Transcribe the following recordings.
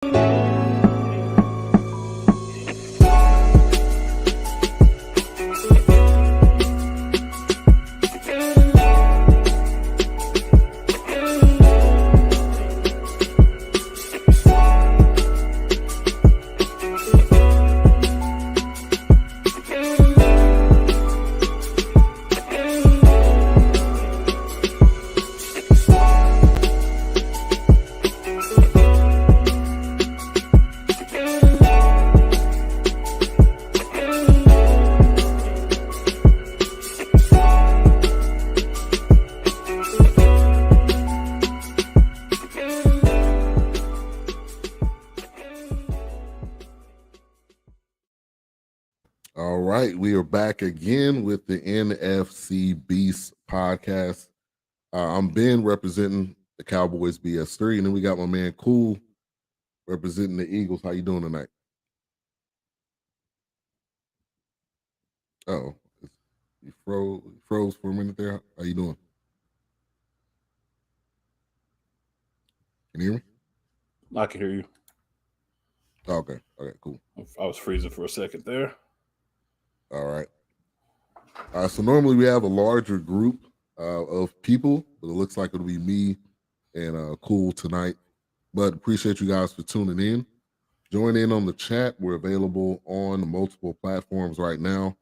All right, we are back again with the NFC Beast podcast. I'm Ben representing the Cowboys BS3, and then we got my man Cool representing the Eagles. How you doing tonight? Oh, you froze for a minute there. How you doing? Can you hear me? I can hear you. Okay, cool. I was freezing for a second there. All right. So normally we have a larger group of people, but it looks like it'll be me and Cool tonight. But appreciate you guys for tuning in. Join in on the chat. We're available on multiple platforms right now.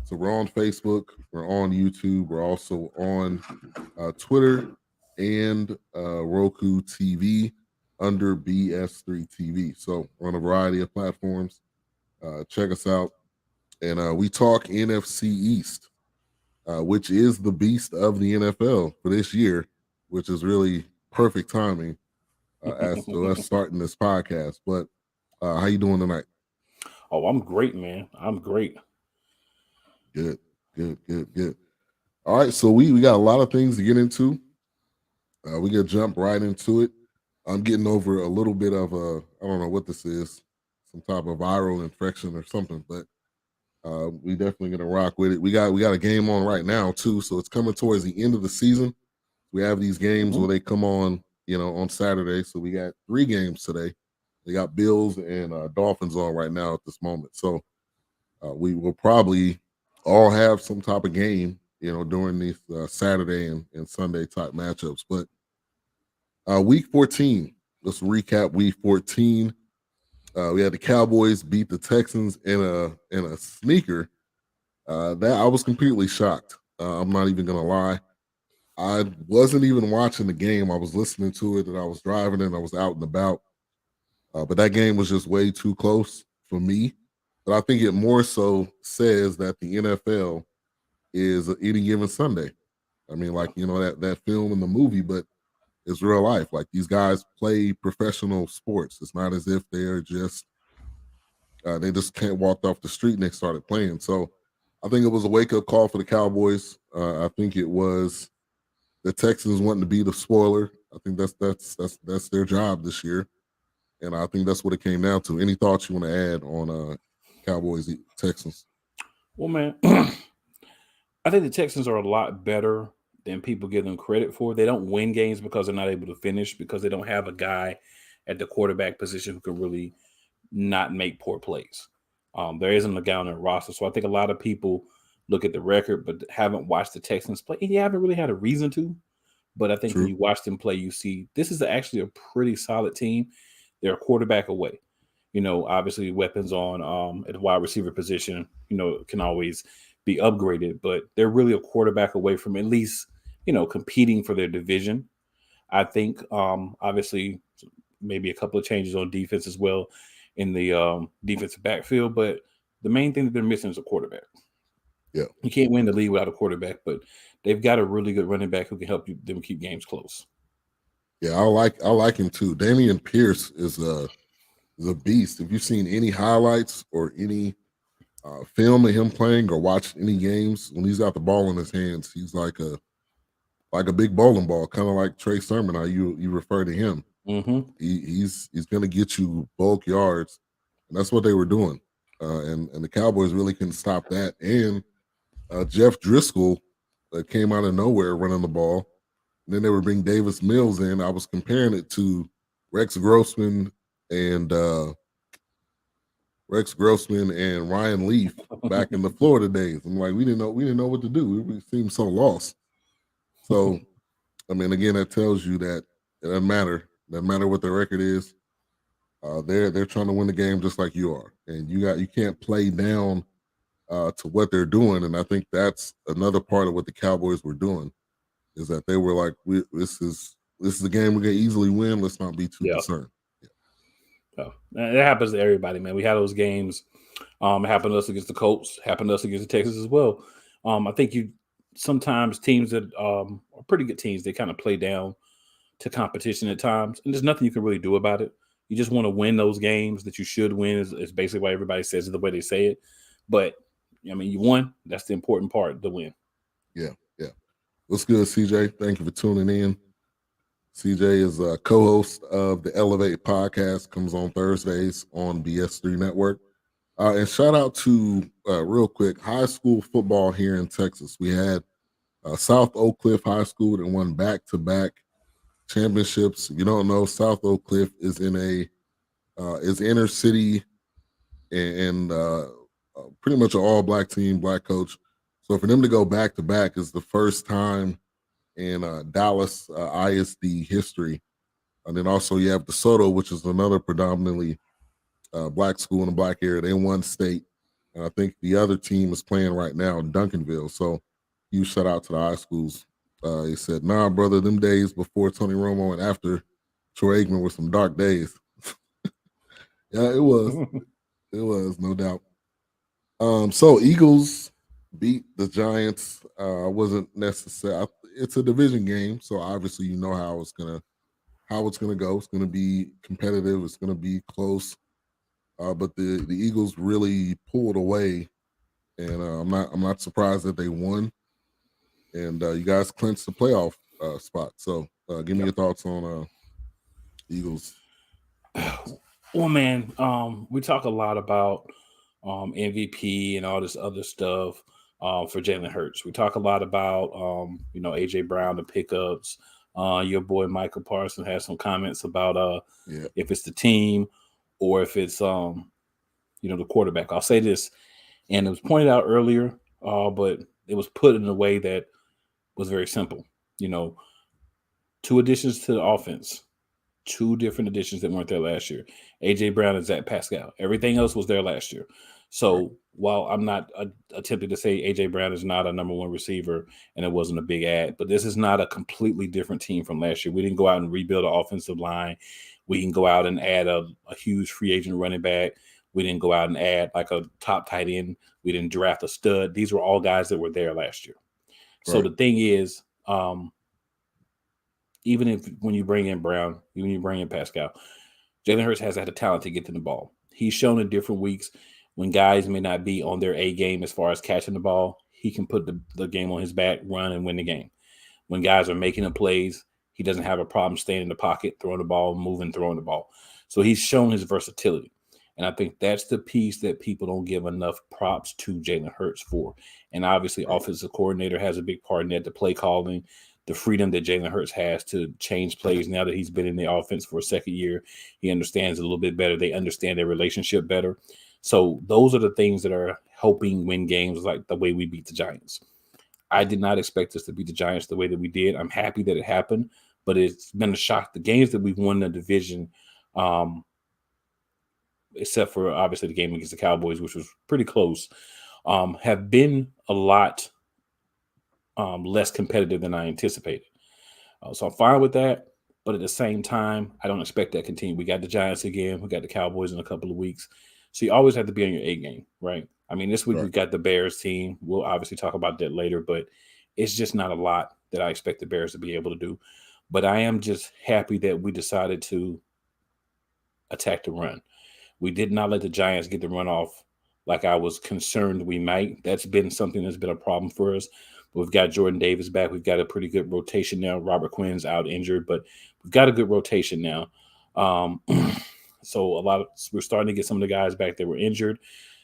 So we're on Facebook, we're on YouTube, we're also on Twitter and Roku TV under BS3 TV. So we're on a variety of platforms. Check us out. And we talk NFC East, which is the beast of the NFL for this year, which is really perfect timing as to us starting this podcast. But how you doing tonight? Oh, I'm great, man. I'm great. Good. All right, so we got a lot of things to get into. We got to jump right into it. I'm getting over a little bit of I don't know what this is, some type of viral infection or something, but we definitely gonna rock with it. We got a game on right now too, so it's coming towards the end of the season. We have these games where they come on, on Saturday. So we got 3 games today. We got Bills and Dolphins on right now at this moment. So we will probably all have some type of game, during these Saturday and Sunday type matchups. But week 14, let's recap week 14. We had the Cowboys beat the Texans in a sneaker. That I was completely shocked. I'm not even gonna lie. I wasn't even watching the game. I was listening to it, and I was driving, and I was out and about. But that game was just way too close for me. But I think it more so says that the NFL is any given Sunday. I mean, like that film in the movie, but it's real life. Like these guys play professional sports. It's not as if they're just they just can't walk off the street and they started playing. So I think it was a wake up call for the Cowboys. I think it was the Texans wanting to be the spoiler. I think that's their job this year, and I think that's what it came down to. Any thoughts you want to add on Cowboys Texans? Well, man, I think the Texans are a lot better than people give them credit for. They don't win games because they're not able to finish, because they don't have a guy at the quarterback position who can really not make poor plays. There isn't a guy on their roster. So I think a lot of people look at the record but haven't watched the Texans play. And you haven't really had a reason to. But I think when you watch them play, you see this is actually a pretty solid team. They're a quarterback away. Obviously weapons on at the wide receiver position, can always be upgraded. But they're really a quarterback away from at least, competing for their division. I think obviously maybe a couple of changes on defense as well in the defensive backfield, but the main thing they've been missing is a quarterback. Yeah, you can't win the league without a quarterback, but they've got a really good running back who can help them keep games close. Yeah, I like him too. Dameon Pierce is a beast. If you've seen any highlights or any film of him playing or watched any games, when he's got the ball in his hands, he's like a big bowling ball, kind of like Trey Sermon. How you refer to him. Mm-hmm. He's going to get you bulk yards, and that's what they were doing. And the Cowboys really couldn't stop that. And Jeff Driscoll came out of nowhere running the ball. And then they were bringing Davis Mills in. I was comparing it to Rex Grossman and Rex Grossman and Ryan Leaf back in the Florida days. I'm like, we didn't know what to do. We seemed so lost. So, I mean, again, that tells you that it doesn't matter. Doesn't matter what their record is. They're trying to win the game just like you are, and you can't play down to what they're doing. And I think that's another part of what the Cowboys were doing is that they were like, this is the game we're gonna easily win. Let's not be too Yeah. concerned. So, it happens to everybody, man. We had those games. It happened to us against the Colts. Happened to us against the Texans as well. I think sometimes teams that are pretty good teams, they kind of play down to competition at times, and there's nothing you can really do about it. You just want to win those games that you should win. Is basically why everybody says it the way they say it. But I mean, you won. That's the important part, the win. Yeah. What's good, CJ? Thank you for tuning in. CJ is a co-host of the Elevate podcast. Comes on Thursdays on BS3 Network. And shout out to real quick high school football here in Texas. We had South Oak Cliff High School that won back-to-back championships. If you don't know, South Oak Cliff is in is inner city and pretty much an all-black team, black coach. So for them to go back-to-back is the first time in Dallas ISD history. And then also you have DeSoto, which is another predominantly black school in the black area. They won state. And I think the other team is playing right now in Duncanville. So huge shout out to the high schools. He said, nah, brother, them days before Tony Romo and after Troy Aikman were some dark days. Yeah, it was. It was, no doubt. So Eagles beat the Giants. Wasn't necessary. It's a division game, so obviously you know how it's gonna go. It's gonna be competitive. It's gonna be close. But the Eagles really pulled away, and I'm not surprised that they won. And you guys clinched the playoff spot. So give me your thoughts on Eagles. Well, man, we talk a lot about MVP and all this other stuff for Jalen Hurts. We talk a lot about AJ Brown, the pickups. Your boy Michael Parson has some comments about if it's the team or if it's the quarterback. I'll say this, and it was pointed out earlier, but it was put in a way that was very simple. Two additions to the offense. Two different additions that weren't there last year. AJ Brown and Zach Pascal. Everything else was there last year. So while I'm not attempting to say AJ Brown is not a number one receiver and it wasn't a big ad, but this is not a completely different team from last year. We didn't go out and rebuild an offensive line. We can go out and add a huge free agent running back. We didn't go out and add like a top tight end. We didn't draft a stud. These were all guys that were there last year. So the thing is, even if when you bring in Brown, even when you bring in Pascal, Jalen Hurts has had the talent to get to the ball. He's shown in different weeks when guys may not be on their A game as far as catching the ball, he can put the game on his back, run, and win the game. When guys are making the plays, he doesn't have a problem staying in the pocket, throwing the ball, moving, throwing the ball. So he's shown his versatility. And I think that's the piece that people don't give enough props to Jalen Hurts for. And obviously, offensive coordinator has a big part in that, the play calling, the freedom that Jalen Hurts has to change plays now that he's been in the offense for a second year. He understands it a little bit better. They understand their relationship better. So those are the things that are helping win games like the way we beat the Giants. I did not expect us to beat the Giants the way that we did. I'm happy that it happened, but it's been a shock. The games that we've won in the division, except for obviously the game against the Cowboys, which was pretty close, have been a lot less competitive than I anticipated. So I'm fine with that. But at the same time, I don't expect that to continue. We got the Giants again. We got the Cowboys in a couple of weeks. So you always have to be on your A game, right? I mean, this week we've got the Bears team. We'll obviously talk about that later, but it's just not a lot that I expect the Bears to be able to do. But I am just happy that we decided to attack the run. We did not let the Giants get the run off like I was concerned we might. That's been something that's been a problem for us. We've got Jordan Davis back. We've got a pretty good rotation now. Robert Quinn's out injured, but we've got a good rotation now. So we're starting to get some of the guys back that were injured.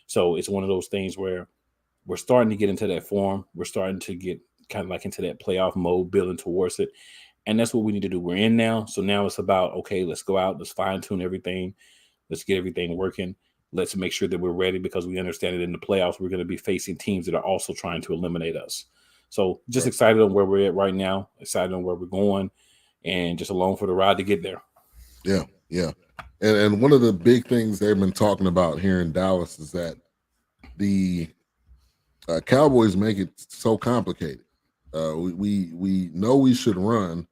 So it's one of those things where we're starting to get into that form. We're starting to get kind of like into that playoff mode, building towards it. And that's what we need to do. We're in now. So now it's about, okay, let's go out, let's fine tune everything, let's get everything working. Let's make sure that we're ready because we understand that in the playoffs, we're going to be facing teams that are also trying to eliminate us. So just Right. excited on where we're at right now, excited on where we're going, and just along for the ride to get there. Yeah, yeah. And one of the big things they've been talking about here in Dallas is that the Cowboys make it so complicated. We know we should run,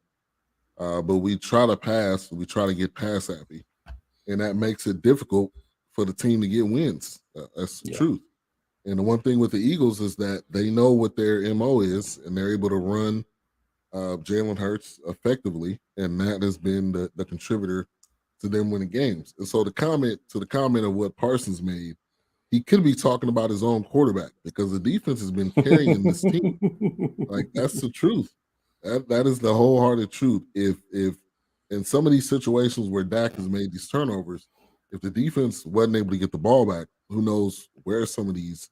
but we try to pass. We try to get pass happy, and that makes it difficult for the team to get wins. That's the Yeah. truth. And the one thing with the Eagles is that they know what their mo is, and they're able to run Jalen Hurts effectively, and that has been the contributor to them winning games. And so the comment of what Parsons made, he could be talking about his own quarterback because the defense has been carrying this team. Like that's the truth. That is the wholehearted truth. If in some of these situations where Dak has made these turnovers, if the defense wasn't able to get the ball back, who knows where some of these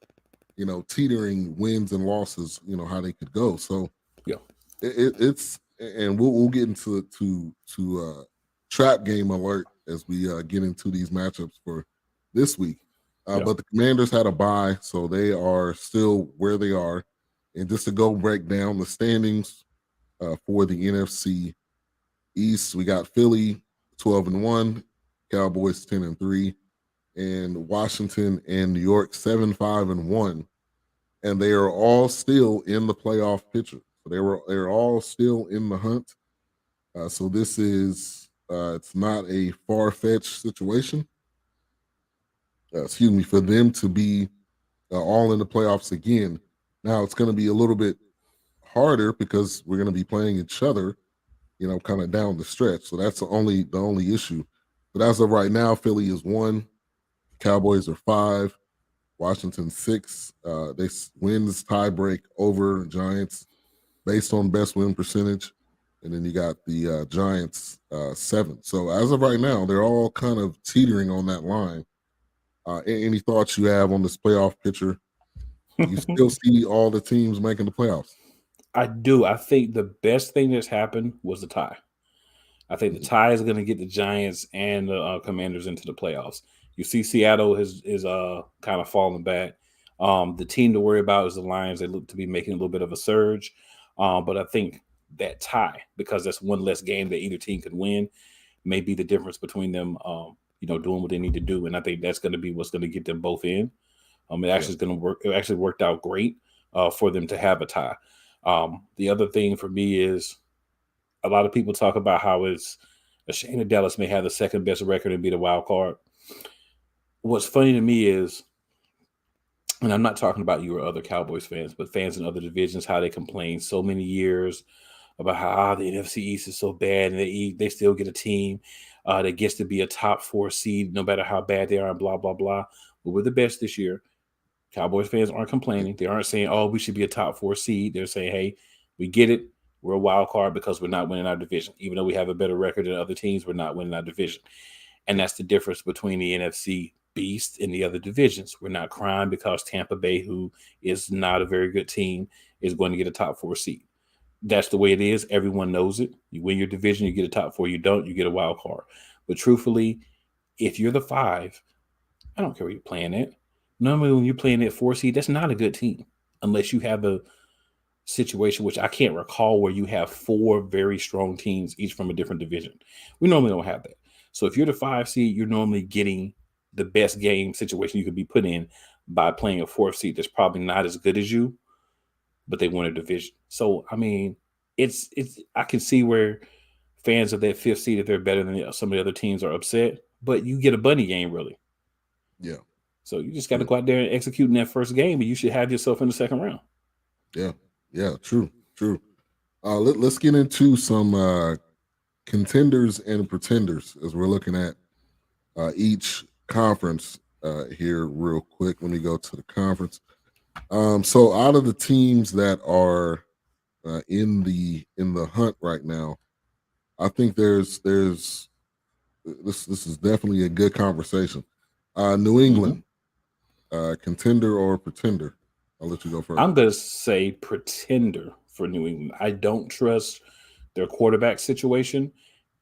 teetering wins and losses, how they could go. So Yeah. it's and we'll get into trap game alert as we get into these matchups for this week. Yeah. But the Commanders had a bye, so they are still where they are. And just to go break down the standings for the NFC East, we got Philly 12-1, Cowboys 10-3, and Washington and New York 7-5-1, and they are all still in the playoff picture. So they're all still in the hunt. So this is it's not a far fetched situation. Excuse me, for them to be all in the playoffs again. Now it's going to be a little bit harder because we're going to be playing each other, kind of down the stretch. So that's the only issue. But as of right now, Philly is 1, Cowboys are 5, Washington 6. They wins tiebreak over Giants based on best win percentage, and then you got the Giants 7. So as of right now, they're all kind of teetering on that line. Any thoughts you have on this playoff picture? Do you still see all the teams making the playoffs? I do. I think the best thing that's happened was the tie. I think the Mhm. tie is going to get the Giants and the Commanders into the playoffs. You see, Seattle is kind of falling back. The team to worry about is the Lions. They look to be making a little bit of a surge, but I think that tie, because that's one less game that either team could win, may be the difference between them. Doing what they need to do, and I think that's going to be what's going to get them both in. It Yeah, actually is going to work. It actually worked out great for them to have a tie. The other thing for me is a lot of people talk about how it's a shame that Dallas may have the second best record and be the wild card. What's funny to me is, and I'm not talking about you or other Cowboys fans, but fans in other divisions, how they complain so many years about how the NFC East is so bad and they still get a team that gets to be a top 4 seed no matter how bad they are and blah, blah, blah. But we're the best this year. Cowboys fans aren't right. complaining. They aren't saying, oh, we should be a top 4 seed. They're saying, hey, we get it. We're a wild card because we're not winning our division. Even though we have a better record than other teams, we're not winning our division. And that's the difference between the NFC Beast and the other divisions. We're not crying because Tampa Bay, who is not a very good team, is going to get a top 4 seed. That's the way it is. Everyone knows it. You win your division, you get a top 4. You don't, you get a wild card. But truthfully, if you're the 5, I don't care where you're playing at. Normally, when you're playing at 4 seed, that's not a good team unless you have a situation, which I can't recall, where you have 4 very strong teams, each from a different division. We normally don't have that. So if you're the 5 seed, you're normally getting the best game situation you could be put in by playing a 4th seed that's probably not as good as you, but they won a division. So I mean, it's I can see where fans of that 5th seed, if they're better than some of the other teams, are upset. But you get a bunny game, really. Yeah, So you just got to true. go out there and execute in that first game, and you should have yourself in the second round. Yeah, yeah, true, true. Let's get into some contenders and pretenders as we're looking at each conference here real quick. Let me go to the conference. So out of the teams that are in the hunt right now, I think there's this is definitely a good conversation. New Mm-hmm. England, contender or pretender? I'll let you go first. I'm going to say pretender for New England. I don't trust their quarterback situation.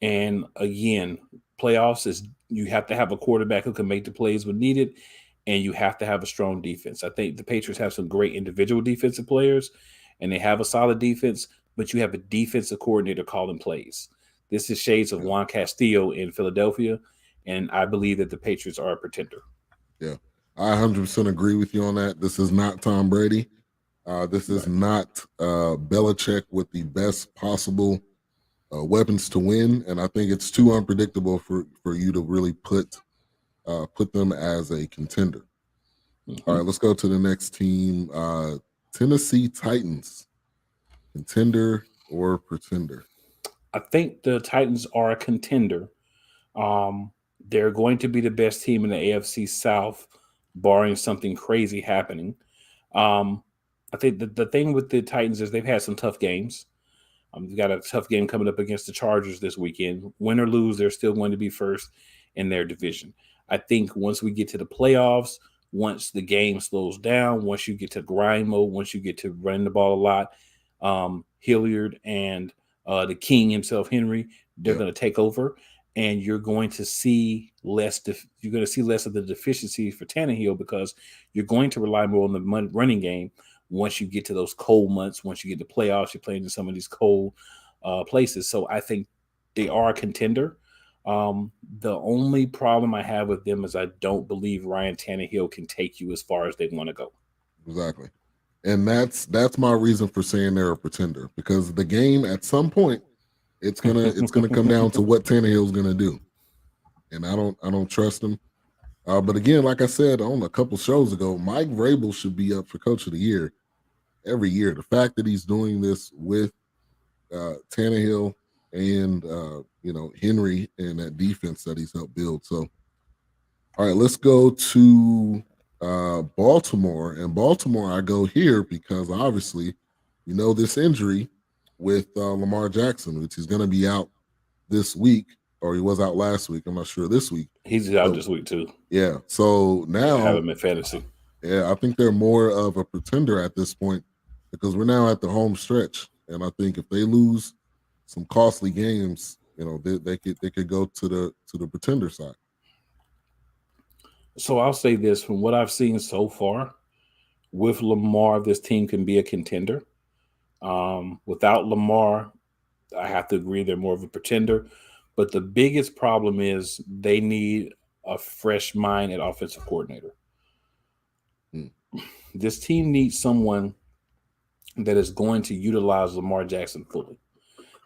And again, playoffs is you have to have a quarterback who can make the plays when needed, and you have to have a strong defense. I think the Patriots have some great individual defensive players, and they have a solid defense, but you have a defensive coordinator calling plays. This is shades of Yeah. Juan Castillo in Philadelphia, and I believe that the Patriots are a pretender. Yeah. I 100% agree with you on that. This is not Tom Brady. This is Right. not Belichick with the best possible weapons to win, and I think it's too unpredictable for you to really put them as a contender. All Mhm. right, let's go to the next team. Tennessee Titans, contender or pretender? I think the Titans are a contender. Um, they're going to be the best team in the AFC South, barring something crazy happening. Um, I think the thing with the Titans is they've had some tough games. They've got a tough game coming up against the Chargers this weekend. Win or lose, they're still going to be first in their division. I think once we get to the playoffs, once the game slows down, once you get to grind mode, once you get to running the ball a lot, Hilliard and the King himself, Henry, they're Yeah, going to take over, and you're going to see less. You're going to see less of the deficiencies for Tannehill because you're going to rely more on the running game once you get to those cold months, once you get to playoffs, you're playing in some of these cold places. So I think they are a contender. The only problem I have with them is I don't believe Ryan Tannehill can take you as far as they want to go. exactly. And that's my reason for saying they're a pretender, because the game at some point it's gonna come down to what Tannehill's gonna do, and I don't trust him. But again, like I said on a couple shows ago, Mike Vrabel should be up for Coach of the Year every year. The fact that he's doing this with Tannehill and Henry and that defense that he's helped build. So, all right, let's go to Baltimore. And Baltimore, I go here because obviously, this injury with Lamar Jackson, which is going to be out this week, or he was out last week. I'm not sure this week, He's out but this week too. yeah. So I have now, him in fantasy. yeah, I think they're more of a pretender at this point because we're now at the home stretch, and I think if they lose some costly games, they could go to the pretender side. So I'll say this: from what I've seen so far, with Lamar, this team can be a contender. Without Lamar, I have to agree they're more of a pretender. But the biggest problem is they need a fresh mind at offensive coordinator. Hmm. This team needs someone that is going to utilize Lamar Jackson fully.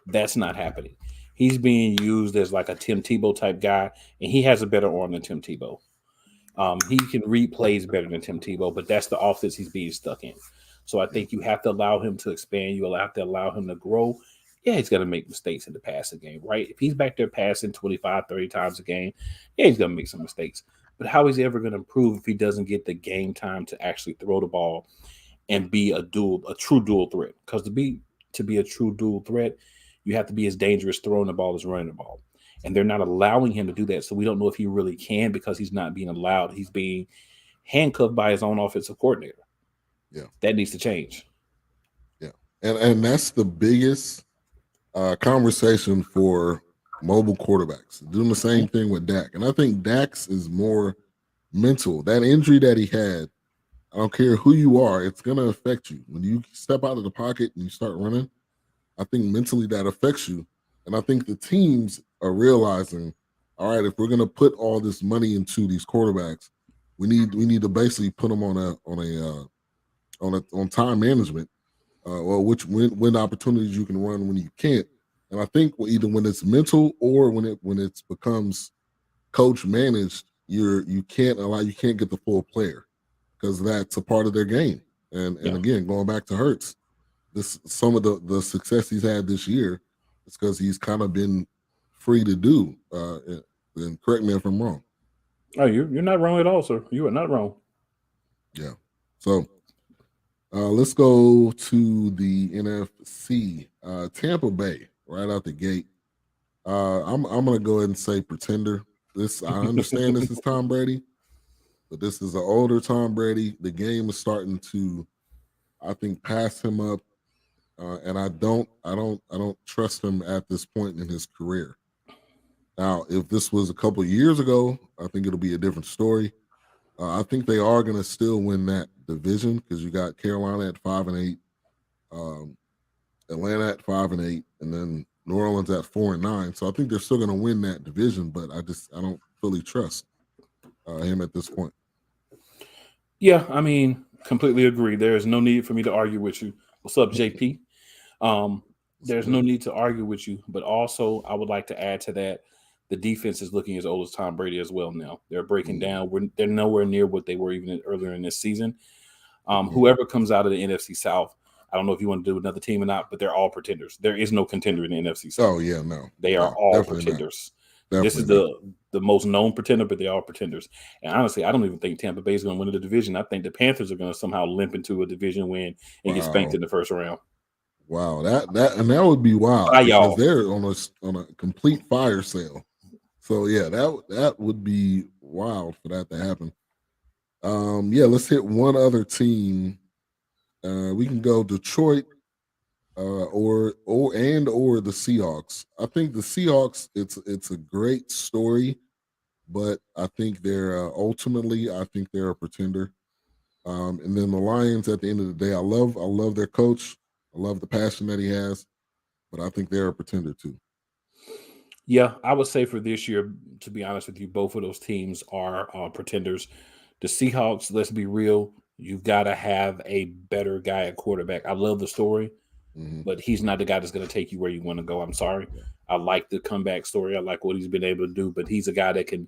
That's not happening. He's being used as like a Tim Tebow type guy, and he has a better arm than Tim Tebow. He can read plays better than Tim Tebow, but that's the offense he's being stuck in. So I Yeah, think you have to allow him to expand. You have to allow him to grow. Yeah, he's going to make mistakes in the passing game, right? If he's back there passing 25, 30 times a game, yeah, he's going to make some mistakes. But how is he ever going to improve if he doesn't get the game time to actually throw the ball and be a true dual threat? Because to be a true dual threat, you have to be as dangerous throwing the ball as running the ball. And they're not allowing him to do that. So we don't know if he really can because he's not being allowed. He's being handcuffed by his own offensive coordinator. yeah, That needs to change. yeah. And that's the biggest conversation for mobile quarterbacks. Doing the Mhm. same thing with Dak. And I think Dak's is more mental. That injury that he had, I don't care who you are, it's gonna affect you. When you step out of the pocket and you start running, I think mentally that affects you. And I think the teams are realizing, all right, if we're gonna put all this money into these quarterbacks, we need to basically put them on time management, or which when opportunities you can run when you can't. And I think either when it's mental or when it becomes coach managed, you can't get the full player because that's a part of their game. And Yeah. again, going back to Hurts, this some of the success he's had this year is because he's kind of been free to do. And correct me if I'm wrong. Oh, you're not wrong at all, sir. You are not wrong. Yeah. So let's go to the NFC. Tampa Bay, right out the gate. I'm gonna go ahead and say pretender. This I understand this is Tom Brady, but this is an older Tom Brady. The game is starting to, I think, pass him up. and I don't trust him at this point in his career. Now, if this was a couple of years ago, I think it'll be a different story. I think they are going to still win that division because you got Carolina at 5-8, um, Atlanta at 5-8, and then New Orleans at 4-9. So I think they're still going to win that division, but I don't fully trust him at this point. Yeah, I mean, completely agree. There is no need for me to argue with you. What's up, JP? Um, It's there's no good. need to argue with you, but also I would like to add to that the defense is looking as old as Tom Brady as well now. They're breaking Mm, down. They're nowhere near what they were even earlier in this season. mhm. Whoever comes out of the NFC South, I don't know if you want to do another team or not, but they're all pretenders. There is no contender in the NFC South. Oh yeah, no, They are no, all definitely not, pretenders. This is definitely not. the most known pretender, but they're all pretenders. And honestly, I don't even think Tampa Bay is going to win the division. I think the Panthers are going to somehow limp into a division win and get spanked Wow, in the first round. wow, that would be wild Bye, because y'all. they're on a complete fire sale. So yeah, that would be wild for that to happen. Yeah, let's hit one other team. We can go Detroit, or the Seahawks. I think the Seahawks. It's a great story, but I think they're ultimately I think they're a pretender. And then the Lions. At the end of the day, I love their coach. I love the passion that he has, but I think they're a pretender too. Yeah, I would say for this year, to be honest with you, both of those teams are pretenders. The Seahawks, let's be real, you've got to have a better guy at quarterback. I love the story, Hmm. but he's not the guy that's going to take you where you want to go. I'm sorry. Yeah. I like the comeback story. I like what he's been able to do, but he's a guy that can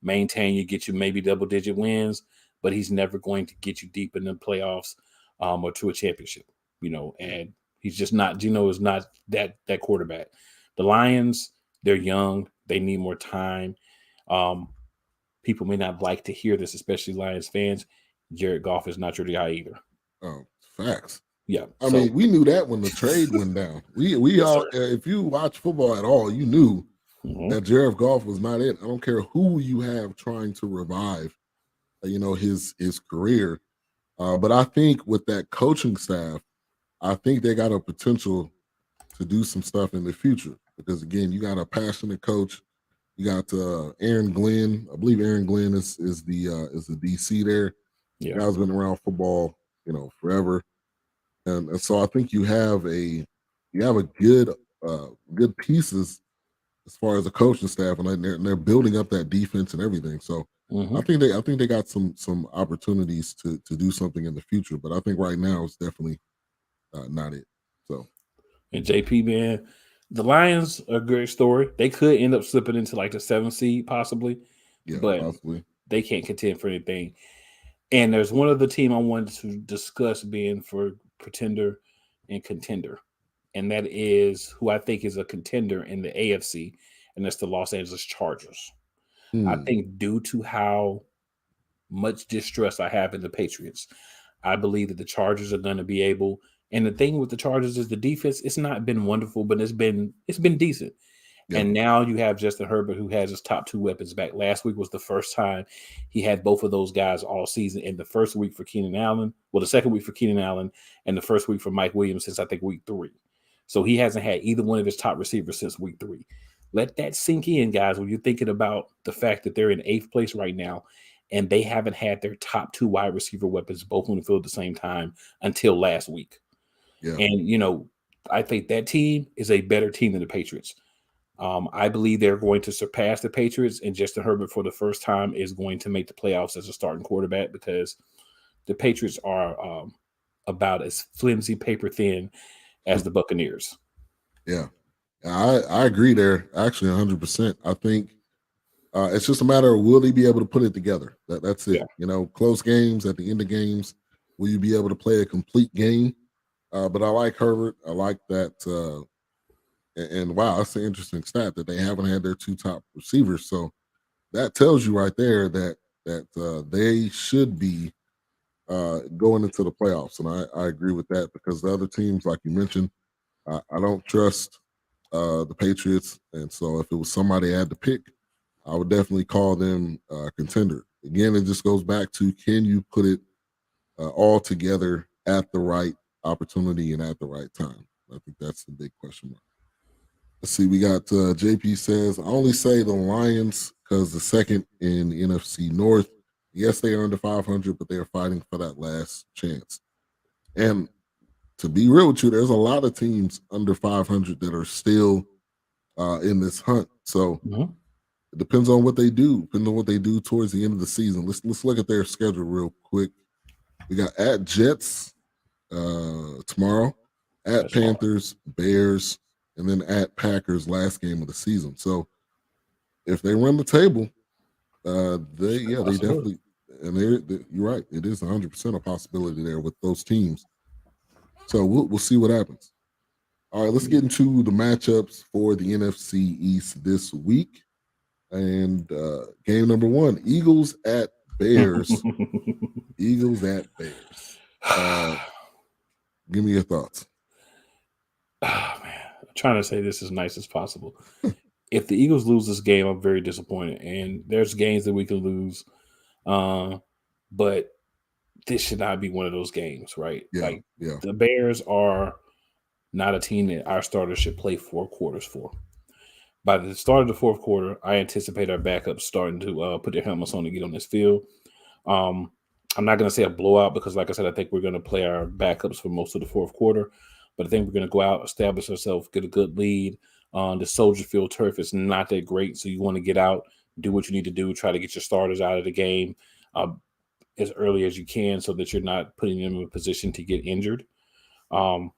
maintain you, get you maybe double digit wins, but he's never going to get you deep in the playoffs or to a championship, Yeah. and he's just not, Gino is not that quarterback. The Lions, they're young, they need more time. Um, People may not like to hear this, especially Lions fans. Jared Goff is not your guy either. Oh, facts. Yeah. I So, mean, we knew that when the trade went down. We yes, all, sir. if you watch football at all, you knew Mhm. that Jared Goff was not it. I don't care who you have trying to revive, his career. But I think with that coaching staff, I think they got a potential to do some stuff in the future because again, you got a passionate coach. You got Aaron Glenn. I believe Aaron Glenn is the DC there. Yeah. Guy's been around football, forever, and so I think you have a good pieces as far as the coaching staff, and they're building up that defense and everything. So Hmm. I think they got some opportunities to do something in the future, but I think right now it's definitely not it. So And JP, man, the Lions are a great story. They could end up slipping into like the 7th seed, possibly, yeah, but possibly. they can't contend for anything. And there's one other team I wanted to discuss being for pretender and contender, and that is who I think is a contender in the AFC, and that's the Los Angeles Chargers. I Hmm. think due to how much distrust I have in the Patriots, I believe that the Chargers are going to be able. And the thing with the Chargers is the defense. It's not been wonderful, but it's been decent. Yeah. And now you have Justin Herbert, who has his top two weapons back. Last week was the first time he had both of those guys all season. In the first week for Keenan Allen, well, the second week for Keenan Allen, and the first week for Mike Williams since I think week 3. So he hasn't had either one of his top receivers since week 3. Let that sink in, guys, when you're thinking about the fact that they're in 8th place right now and they haven't had their top two wide receiver weapons both on the field at the same time until last week. Yeah. And, I think that team is a better team than the Patriots. I believe they're going to surpass the Patriots, and Justin Herbert for the first time is going to make the playoffs as a starting quarterback because the Patriots are about as flimsy, paper thin as the Buccaneers. Yeah. I agree there. Actually, 100%. I think it's just a matter of will he be able to put it together. That's Yeah. it. Close games at the end of games. Will you be able to play a complete game? But I like Herbert. I like that. And wow, that's an interesting stat that they haven't had their two top receivers. So that tells you right there that they should be going into the playoffs. And I agree with that because the other teams, like you mentioned, I don't trust the Patriots. And so if it was somebody I had to pick, I would definitely call them a contender. Again, it just goes back to can you put it all together at the right opportunity and at the right time? I think that's the big question mark. Let's see. We got JP says, I only say the Lions because the second in the NFC North. Yes, they are under 500, but they are fighting for that last chance. And to be real with you, there's a lot of teams under 500 that are still in this hunt. So it depends on what they do. Depending on what they do towards the end of the season. Let's look at their schedule real quick. We got at Jets tomorrow, at That's Panthers, Bears, and then at Packers last game of the season. So if they run the table, they definitely, and you're right. It is 100% a possibility there with those teams. So we'll see what happens. All right, let's get into the matchups for the NFC East this week. And game number one, Eagles at Bears. Eagles at Bears. Give me your thoughts. Oh, man. I'm trying to say this as nice as possible. If the Eagles lose this game, I'm very disappointed. And there's games that we can lose. But this should not be one of those games, right? Yeah, the Bears are not a team that our starters should play 4 quarters for. By the start of the fourth quarter, I anticipate our backups starting to put their helmets on and get on this field. I'm not going to say a blowout because, like I said, I think we're going to play our backups for most of the fourth quarter. But I think we're going to go out, establish ourselves, get a good lead. The Soldier Field turf is not that great, so you want to get out, do what you need to do, try to get your starters out of the game as early as you can so that you're not putting them in a position to get injured.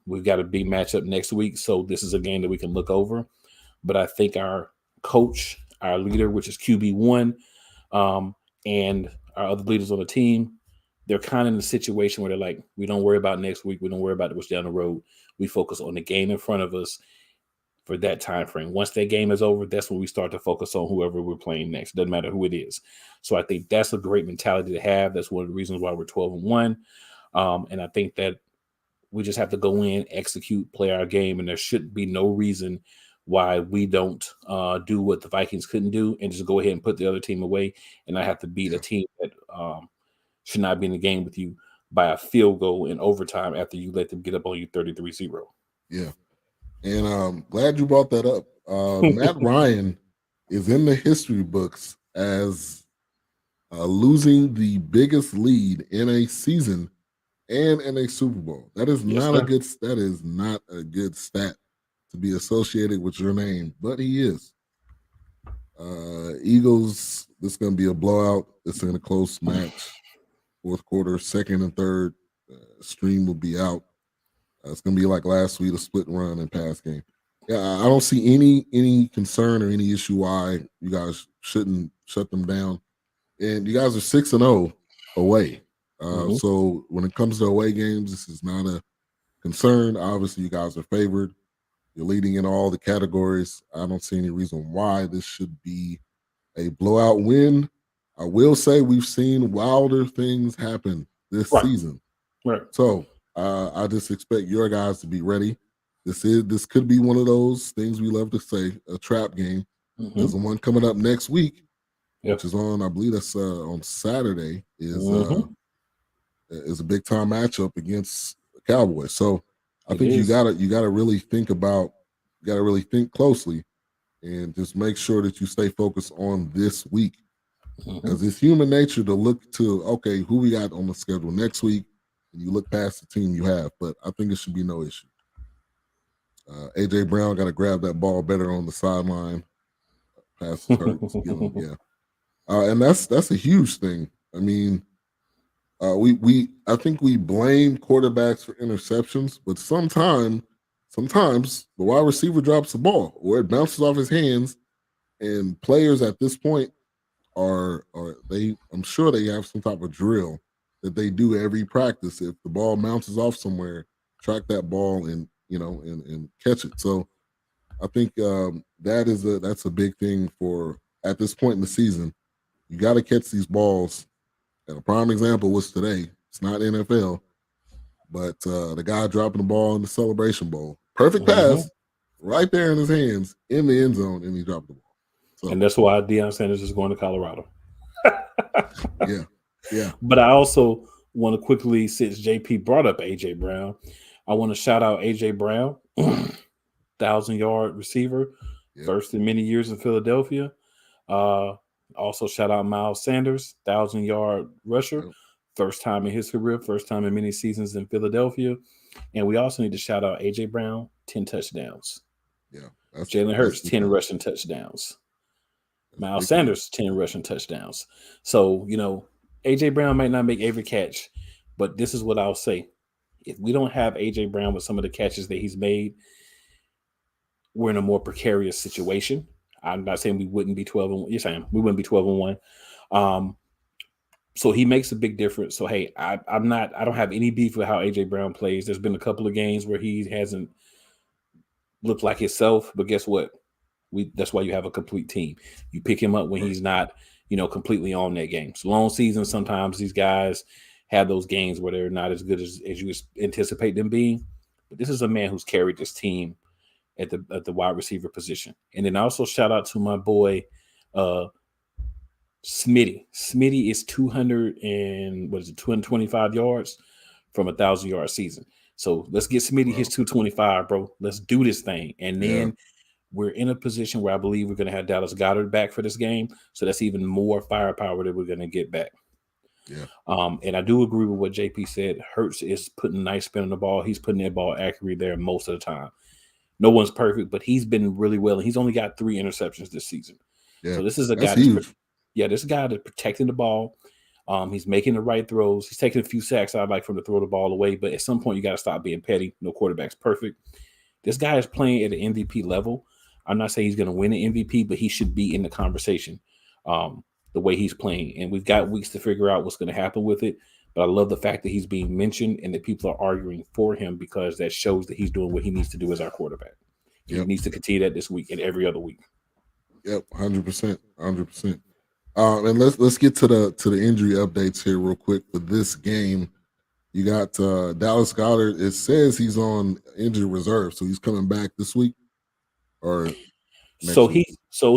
We've got a big matchup next week, so this is a game that we can look over. But I think our coach, our leader, which is QB1, and our other leaders on the team, they're kind of in a situation where they're like, we don't worry about next week. We don't worry about what's down the road. We focus on the game in front of us for that time frame. Once that game is over, that's when we start to focus on whoever we're playing next. Doesn't matter who it is. So I think that's a great mentality to have. That's one of the reasons why we're 12-1. And I think that we just have to go in, execute, play our game, and there should be no reason why we don't do what the Vikings couldn't do and just go ahead and put the other team away and not have to beat a team that should not be in the game with you by a field goal in overtime after you let them get up on you 33-0. Yeah. And I'm glad you brought that up. Matt Ryan is in the history books as losing the biggest lead in a season and in a Super Bowl. That is not a good stat to be associated with your name, but he is. Eagles, this is going to be a blowout. It's in a close match. Fourth quarter, second and third, stream will be out. It's going to be like last week, a split run and pass game. Yeah, I don't see any concern or any issue why you guys shouldn't shut them down. And you guys are 6-0 away. So when it comes to away games, this is not a concern. Obviously, you guys are favored. You're leading in all the categories. I don't see any reason why this should be a blowout win. I will say we've seen wilder things happen this season. Right. So I just expect your guys to be ready. This could be one of those things we love to say, a trap game. There's the one coming up next week, which is on, I believe that's on Saturday, is a big time matchup against the Cowboys. So I think you gotta really think closely and just make sure that you stay focused on this week. Because it's human nature to look to, okay, who we got on the schedule next week, and you look past the team you have. But I think it should be no issue. A.J. Brown got to grab that ball better on the sideline. Pass is hurt. And that's a huge thing. I mean, I think we blame quarterbacks for interceptions, but sometimes the wide receiver drops the ball or it bounces off his hands, and players at this point I'm sure they have some type of drill that they do every practice. If the ball bounces off somewhere, track that ball and catch it. So I think that's a big thing for at this point in the season. You got to catch these balls. And a prime example was today. It's not NFL, but the guy dropping the ball in the Celebration Bowl. Perfect pass right there in his hands in the end zone, and he dropped the ball. So, and that's why Deion Sanders is going to Colorado. Yeah. But I also want to quickly, since JP brought up A.J. Brown, I want to shout out AJ Brown, 1,000-yard receiver, Yep. first in many years in Philadelphia. Uh, Also shout out Miles Sanders, 1,000-yard rusher, Yep. first time in his career, first time in many seasons in Philadelphia. And we also need to shout out AJ Brown, 10 touchdowns. Yeah. That's Jalen Hurts, big 10 time. rushing touchdowns. That's Miles big time. Sanders, 10 rushing touchdowns. So, AJ Brown might not make every catch, but this is what I'll say. If we don't have AJ Brown with some of the catches that he's made, we're in a more precarious situation. I'm not saying we wouldn't be 12 and 1. Yes, I am. We wouldn't be 12 and 1. So he makes a big difference. So hey, I don't have any beef with how AJ Brown plays. There's been a couple of games where he hasn't looked like himself, but guess what? That's why you have a complete team. You pick him up when he's not, completely on that game. So long season, sometimes these guys have those games where they're not as good as you anticipate them being. But this is a man who's carried this team at the wide receiver position. And then also shout out to my boy Smitty. Smitty is 225 yards from 1,000-yard season. So let's get Smitty his 225, bro. Let's do this thing. And then we're in a position where I believe we're going to have Dallas Goedert back for this game. So that's even more firepower that we're going to get back. Yeah. And I do agree with what JP said. Hurts is putting nice spin on the ball. He's putting that ball accurately there most of the time. No one's perfect, but he's been really well. And he's only got 3 interceptions this season. Yeah. So this is a That's guy huge. this guy that's protecting the ball. He's making the right throws. He's taking a few sacks I'd like from to throw the ball away. But at some point, you got to stop being petty. No quarterback's perfect. This guy is playing at an MVP level. I'm not saying he's going to win an MVP, but he should be in the conversation the way he's playing. And we've got weeks to figure out what's going to happen with it. But I love the fact that he's being mentioned and that people are arguing for him because that shows that he's doing what he needs to do as our quarterback. He needs to continue that this week and every other week. Yep, 100%, 100%. And let's get to the injury updates here real quick for this game. You got Dallas Goedert. It says he's on injury reserve, so he's coming back this week or next week.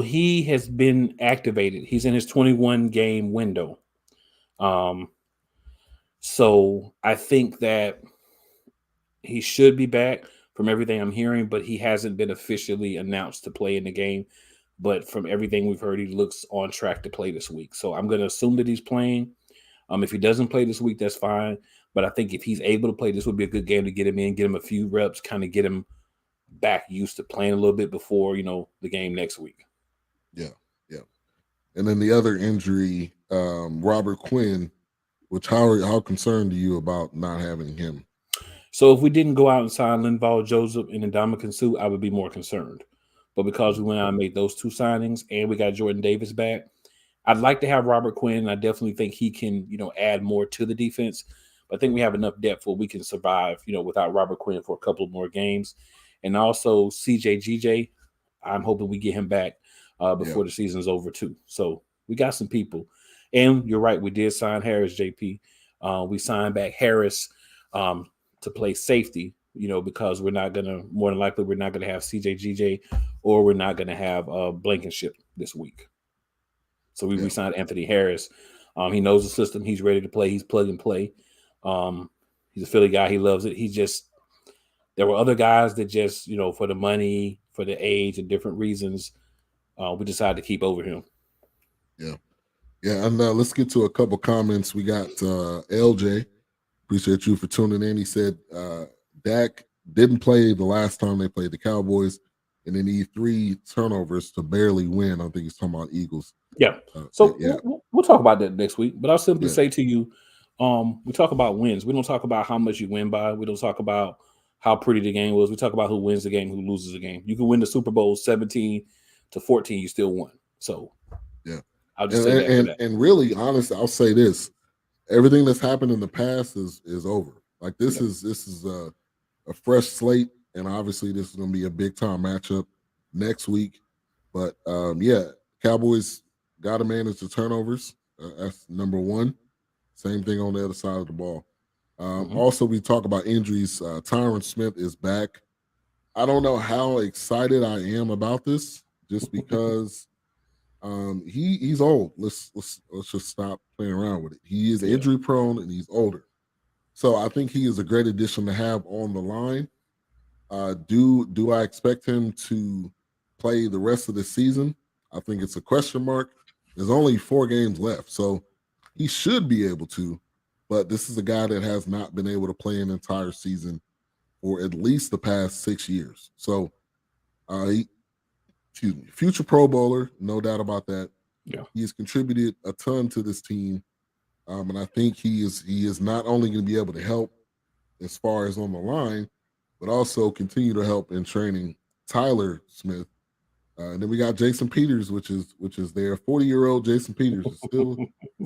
He has been activated. He's in his 21 game window. So I think that he should be back from everything I'm hearing, but he hasn't been officially announced to play in the game. But from everything we've heard, he looks on track to play this week. So I'm going to assume that he's playing. If he doesn't play this week, that's fine. But I think if he's able to play, this would be a good game to get him in, get him a few reps, kind of get him back used to playing a little bit before, the game next week. Yeah. And then the other injury, Robert Quinn, which how concerned are you about not having him? So if we didn't go out and sign Linval Joseph and Ndamukong Suh, I would be more concerned. But because we went out and made those 2 signings and we got Jordan Davis back, I'd like to have Robert Quinn. I definitely think he can, add more to the defense. But I think we have enough depth where we can survive, without Robert Quinn for a couple of more games. And also CJGJ, I'm hoping we get him back before the season's over too. So we got some people. And you're right, we did sign Harris, JP. We signed back Harris to play safety, because more than likely, we're not going to have CJGJ or we're not going to have Blankenship this week. So we signed Anthony Harris. He knows the system. He's ready to play. He's plug and play. He's a Philly guy. He loves it. There were other guys that just, for the money, for the age and different reasons, we decided to keep over him. Yeah. And let's get to a couple comments. We got LJ. Appreciate you for tuning in. He said Dak didn't play the last time they played the Cowboys, and they need 3 turnovers to barely win. I think he's talking about Eagles. Yeah. We'll talk about that next week. But I'll simply say to you, we talk about wins. We don't talk about how much you win by. We don't talk about how pretty the game was. We talk about who wins the game, who loses the game. You can win the Super Bowl 17-14, you still won. So I'll just say that. And really, honestly, I'll say this. Everything that's happened in the past is over. Like this is a fresh slate, and obviously this is going to be a big time matchup next week. But Cowboys got to manage the turnovers. That's number 1. Same thing on the other side of the ball. Also, we talk about injuries. Tyron Smith is back. I don't know how excited I am about this, just because he's old. Let's just stop playing around with it. He is injury prone and he's older. So I think he is a great addition to have on the line. Do I expect him to play the rest of the season? I think it's a question mark. There's only 4 games left, so he should be able to. But this is a guy that has not been able to play an entire season for at least the past 6 years. So, he, excuse me, future Pro Bowler, no doubt about that. Yeah. He has contributed a ton to this team, and I think he is not only going to be able to help as far as on the line, but also continue to help in training Tyler Smith. And then we got Jason Peters, which is there. 40-year-old Jason Peters is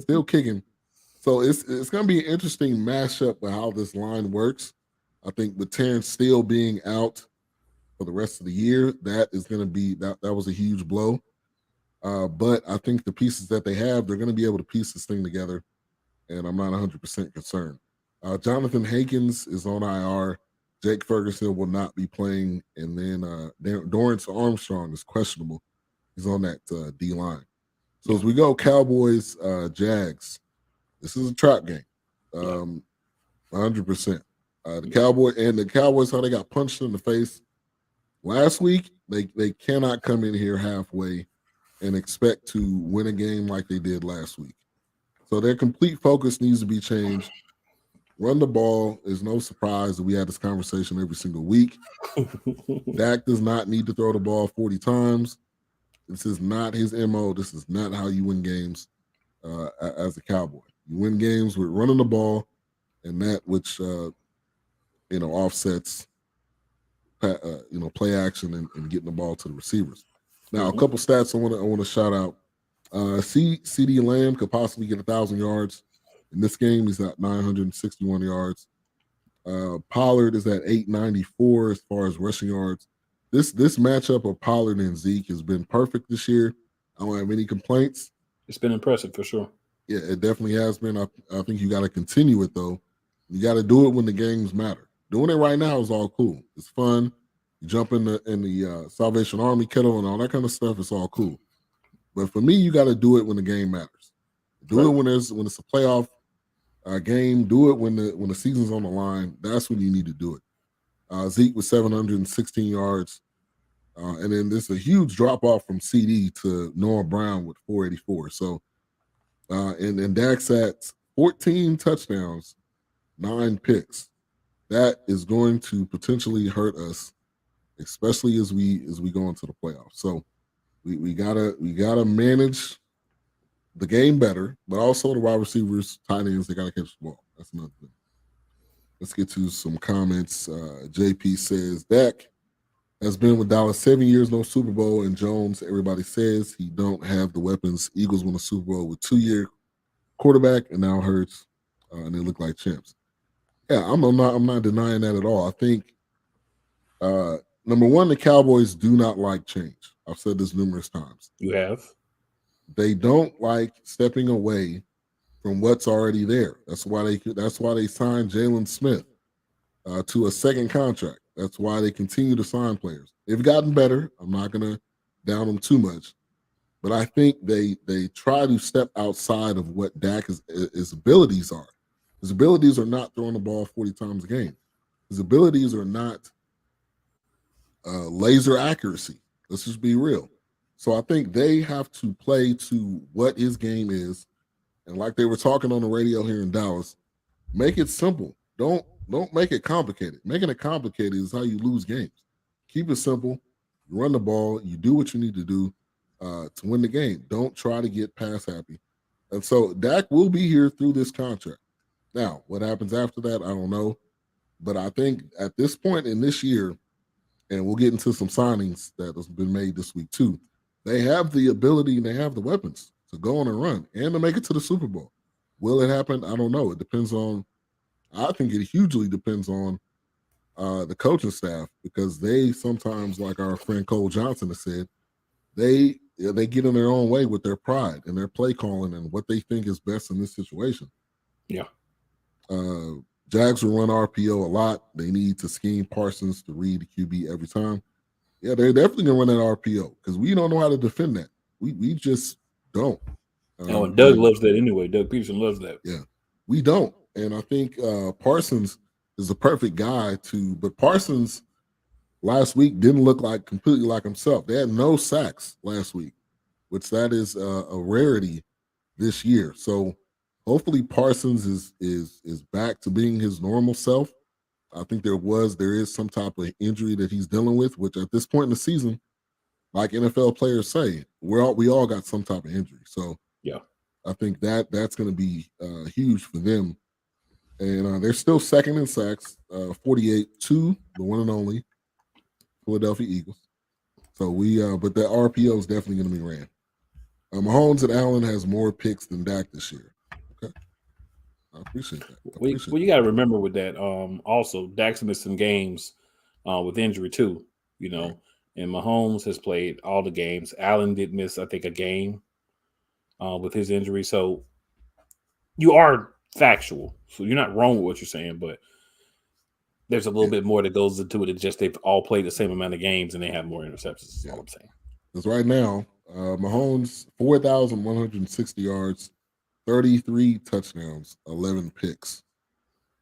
still kicking. So it's going to be an interesting mashup of how this line works. I think with Terrence Steele being out for the rest of the year, that is going to be that was a huge blow. But I think the pieces that they have, they're going to be able to piece this thing together, and I'm not 100% concerned. Jonathan Hankins is on IR. Jake Ferguson will not be playing, and then Dorrance Armstrong is questionable. He's on that D line. So as we go, Cowboys, Jags. This is a trap game, 100%. The Cowboys, how they got punched in the face last week. They cannot come in here halfway and expect to win a game like they did last week. So their complete focus needs to be changed. Run the ball is no surprise that we had this conversation every single week. Dak does not need to throw the ball 40 times. This is not his MO. This is not how you win games as a Cowboy. You win games with running the ball, and that which offsets play action and getting the ball to the receivers. Now, a couple stats I want to shout out. CeeDee Lamb could possibly get 1,000 yards. In this game, he's at 961 yards. Pollard is at 894 as far as rushing yards. This matchup of Pollard and Zeke has been perfect this year. I don't have any complaints. It's been impressive for sure. Yeah, it definitely has been. I think you got to continue it, though. You got to do it when the games matter. Doing it right now is all cool. It's fun. You jump in the Salvation Army kettle and all that kind of stuff. It's all cool. But for me, you got to do it when the game matters. Do it when it's a playoff game. Do it when the season's on the line. That's when you need to do it. Zeke with 716 yards. And then there's a huge drop-off from CD to Noah Brown with 484. So, and Dak's at 14 touchdowns, 9 picks. That is going to potentially hurt us, especially as we go into the playoffs. So we gotta manage the game better, but also the wide receivers, tight ends, they gotta catch the ball. That's another thing. Let's get to some comments. JP says Dak has been with Dallas 7 years, no Super Bowl, and Jones, everybody says he don't have the weapons. Eagles won a Super Bowl with 2-year quarterback, and now Hurts, and they look like champs. Yeah, I'm not denying that at all. I think number one, the Cowboys do not like change. I've said this numerous times. You have. They don't like stepping away from what's already there. That's why they signed Jalen Smith to a second contract. That's why they continue to sign players. They've gotten better. I'm not gonna down them too much, but I think they try to step outside of what Dak's abilities are. His abilities are not throwing the ball 40 times a game. His abilities are not laser accuracy. Let's just be real. So I think they have to play to what his game is. And like they were talking on the radio here in Dallas, make it simple. Don't make it complicated. Making it complicated is how you lose games. Keep it simple. You run the ball. You do what you need to do to win the game. Don't try to get pass happy. And so Dak will be here through this contract. Now, what happens after that, I don't know. But I think at this point in this year, and we'll get into some signings that has been made this week too, they have the ability and they have the weapons to go on and run and to make it to the Super Bowl. Will it happen? I don't know. It depends on, I think it hugely depends on the coaching staff, because they sometimes, like our friend Cole Johnson has said, they get in their own way with their pride and their play calling and what they think is best in this situation. Yeah. Jags will run RPO a lot. They need to scheme Parsons to read the QB every time. Yeah, they're definitely going to run that RPO because we don't know how to defend that. We just don't. And Doug loves that anyway. Doug Peterson loves that. Yeah, we don't. And I think Parsons is the perfect guy to. But Parsons last week didn't look like completely like himself. They had no sacks last week, which that is a rarity this year. So hopefully Parsons is back to being his normal self. I think there is some type of injury that he's dealing with, which at this point in the season, like NFL players say, we all got some type of injury. So Yeah. I think that's going to be huge for them. And they're still second in sacks, 48 to the one and only Philadelphia Eagles. So but the RPO is definitely going to be ran. Mahomes and Allen has more picks than Dak this year. Okay, I appreciate that. Well, you got to remember with that. Also, Dak's missed some games with injury too. You know, Right. and Mahomes has played all the games. Allen did miss, I think, a game with his injury. So you are factual. So you're not wrong with what you're saying, but there's a little bit more that goes into it than just they've all played the same amount of games and they have more interceptions. That's all I'm saying. Because right now, Mahomes 4,160 yards, 33 touchdowns, 11 picks.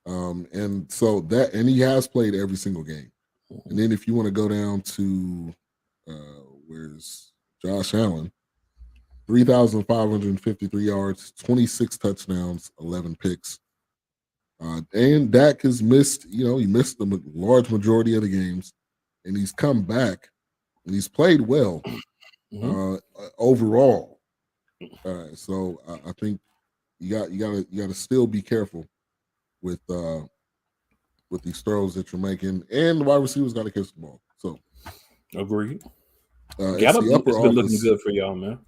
And so and he has played every single game. Mm-hmm. And then if you want to go down to where's Josh Allen, 3,553 yards, 26 touchdowns, 11 picks. And Dak has missed, he missed the large majority of the games, and he's come back and he's played well overall. So I think you got to still be careful with these throws that you're making, and the wide receivers got to catch the ball. So agreed. It's the upper has been office. Looking good for y'all, man.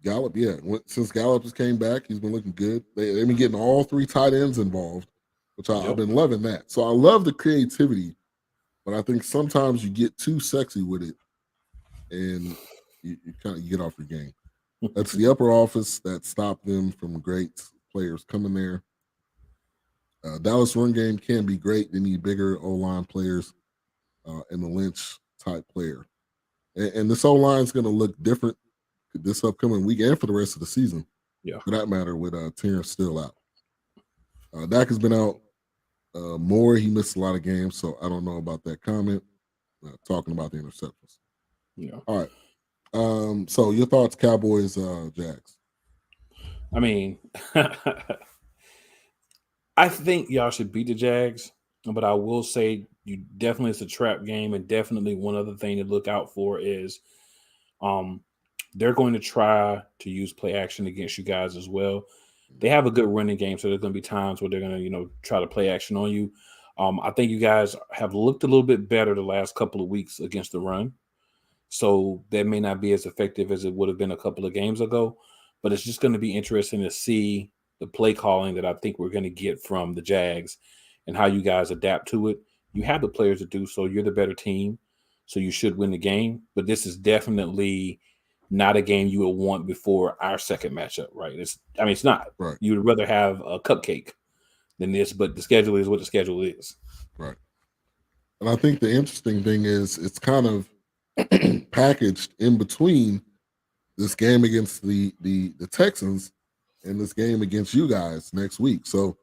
Gallup, yeah. Since Gallup just came back, he's been looking good. They've been getting all three tight ends involved, which I've been loving that. So I love the creativity, but I think sometimes you get too sexy with it, and you kind of get off your game. That's the upper office that stopped them from great players coming there. Dallas run game can be great. They need bigger O-line players and the Lynch type player. And this O-line is going to look different this upcoming week and for the rest of the season. Yeah. For that matter, with Terrence still out. Dak has been out more. He missed a lot of games, so I don't know about that comment. Talking about the interceptions. Yeah. All right. So your thoughts, Cowboys, Jags? I mean, I think y'all should beat the Jags, but I will say it's a trap game, and definitely one other thing to look out for is they're going to try to use play action against you guys as well. They have a good running game, so there's going to be times where they're going to, try to play action on you. I think you guys have looked a little bit better the last couple of weeks against the run. So that may not be as effective as it would have been a couple of games ago, but it's just going to be interesting to see the play calling that I think we're going to get from the Jags and how you guys adapt to it. You have the players to do so. You're the better team, so you should win the game. But this is definitely not a game you would want before our second matchup, right? It's not. Right. You would rather have a cupcake than this, but the schedule is what the schedule is. Right. And I think the interesting thing is it's kind of packaged in between this game against the Texans and this game against you guys next week. So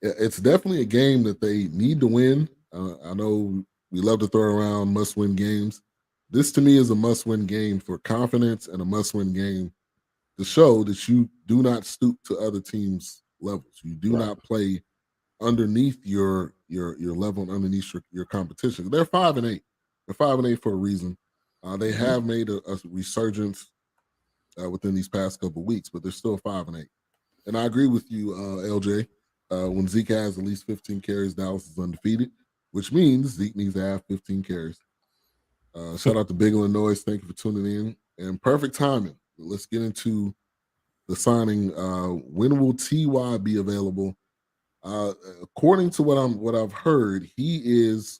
it's definitely a game that they need to win. I know we love to throw around must-win games. This to me is a must-win game for confidence and a must-win game to show that you do not stoop to other teams' levels. You do not play underneath your level and underneath your competition. They're 5-8. They're 5-8 for a reason. They have made a resurgence within these past couple of weeks, but they're still 5-8. And I agree with you, LJ. When Zeke has at least 15 carries, Dallas is undefeated, which means Zeke needs to have 15 carries. Shout out to Big Illinois. Thank you for tuning in. And perfect timing. Let's get into the signing. When will TY be available? According to what I've heard, he is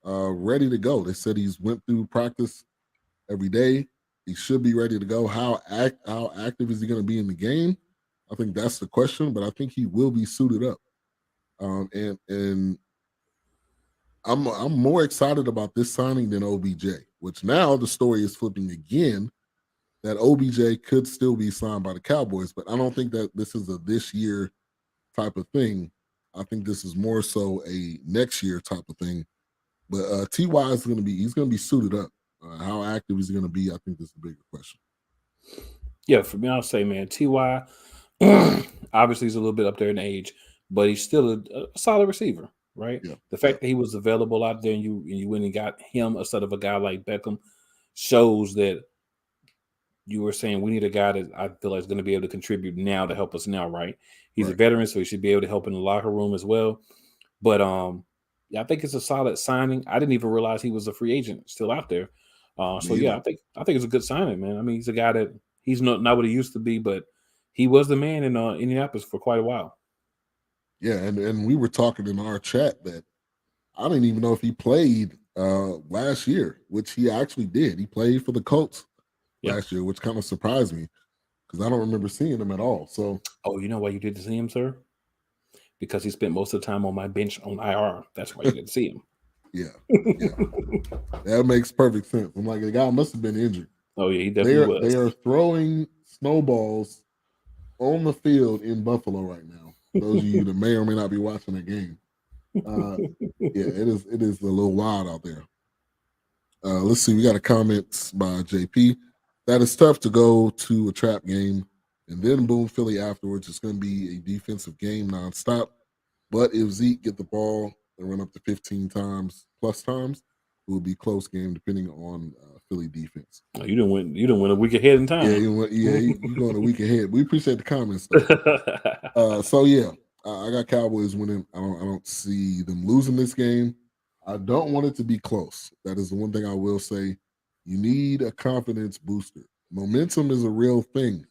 ready to go. They said he's went through practice every day. He should be ready to go. How active is he going to be in the game? I think that's the question, but I think he will be suited up. And I'm more excited about this signing than OBJ, which now the story is flipping again that OBJ could still be signed by the Cowboys, but I don't think that this is a this year type of thing. I think this is more so a next year type of thing. But Ty is going to be he's going to be suited up. How active he's going to be, I think, this is a bigger question. Yeah, for me, I'll say, man, Ty obviously he's a little bit up there in age, but he's still a solid receiver, right? Yeah, The yeah, fact that he was available out there and you went and got him instead of a guy like Beckham shows that you were saying we need a guy that I feel like is going to be able to contribute now to help us now, right? He's a right. veteran, so he should be able to help in the locker room as well. But yeah, I think it's a solid signing. I didn't even realize he was a free agent still out there. So Me yeah, either. I think it's a good signing, man. I mean, he's a guy that he's not what he used to be, but he was the man in Indianapolis for quite a while. Yeah, and we were talking in our chat that I didn't even know if he played last year, which he actually did. He played for the Colts Yeah. last year, which kind of surprised me because I don't remember seeing him at all. So Oh, you know why you didn't see him, sir? Because he spent most of the time on my bench on IR. That's why you didn't see yeah, yeah, him. that makes perfect sense. I'm like, the guy must have been injured. Oh yeah, he They definitely are was. they are throwing snowballs on the field in Buffalo right now. For those of you that may or may not be watching the game, uh, yeah, it is a little wild out there. Let's see, we got a comment by JP. That is tough to go to a trap game and then boom Philly afterwards. It's going to be a defensive game nonstop. But if Zeke get the ball and run up to 15 times plus times, it will be close game depending on Philly defense. Oh, you didn't win. You didn't win a week ahead in Yeah, time. you going a week ahead. We appreciate the comments though. So yeah, I got Cowboys winning. I don't see them losing this game. I don't want it to be close. That is the one thing I will say. You need a confidence booster. Momentum is a real thing,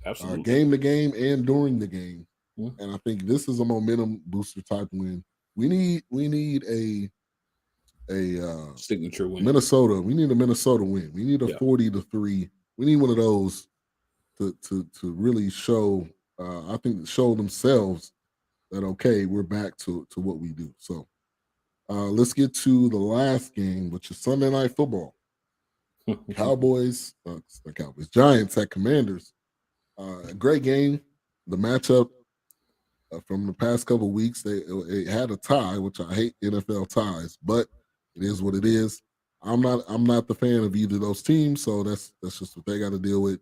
Absolutely. game to game and during the game. Mhm. And I think this is a momentum booster type win. We need a Signature win. Minnesota. We need a Minnesota win. We need a Yeah. 40-3. We need one of those to really show. I think show themselves that okay, we're back to what we do. So let's get to the last game, which is Sunday Night Football. Cowboys, the Cowboys, Giants at Commanders. A great game. The matchup from the past couple of weeks, it had a tie, which I hate NFL ties, but it is what it is. I'm not the fan of either of those teams, so that's just what they got to deal with.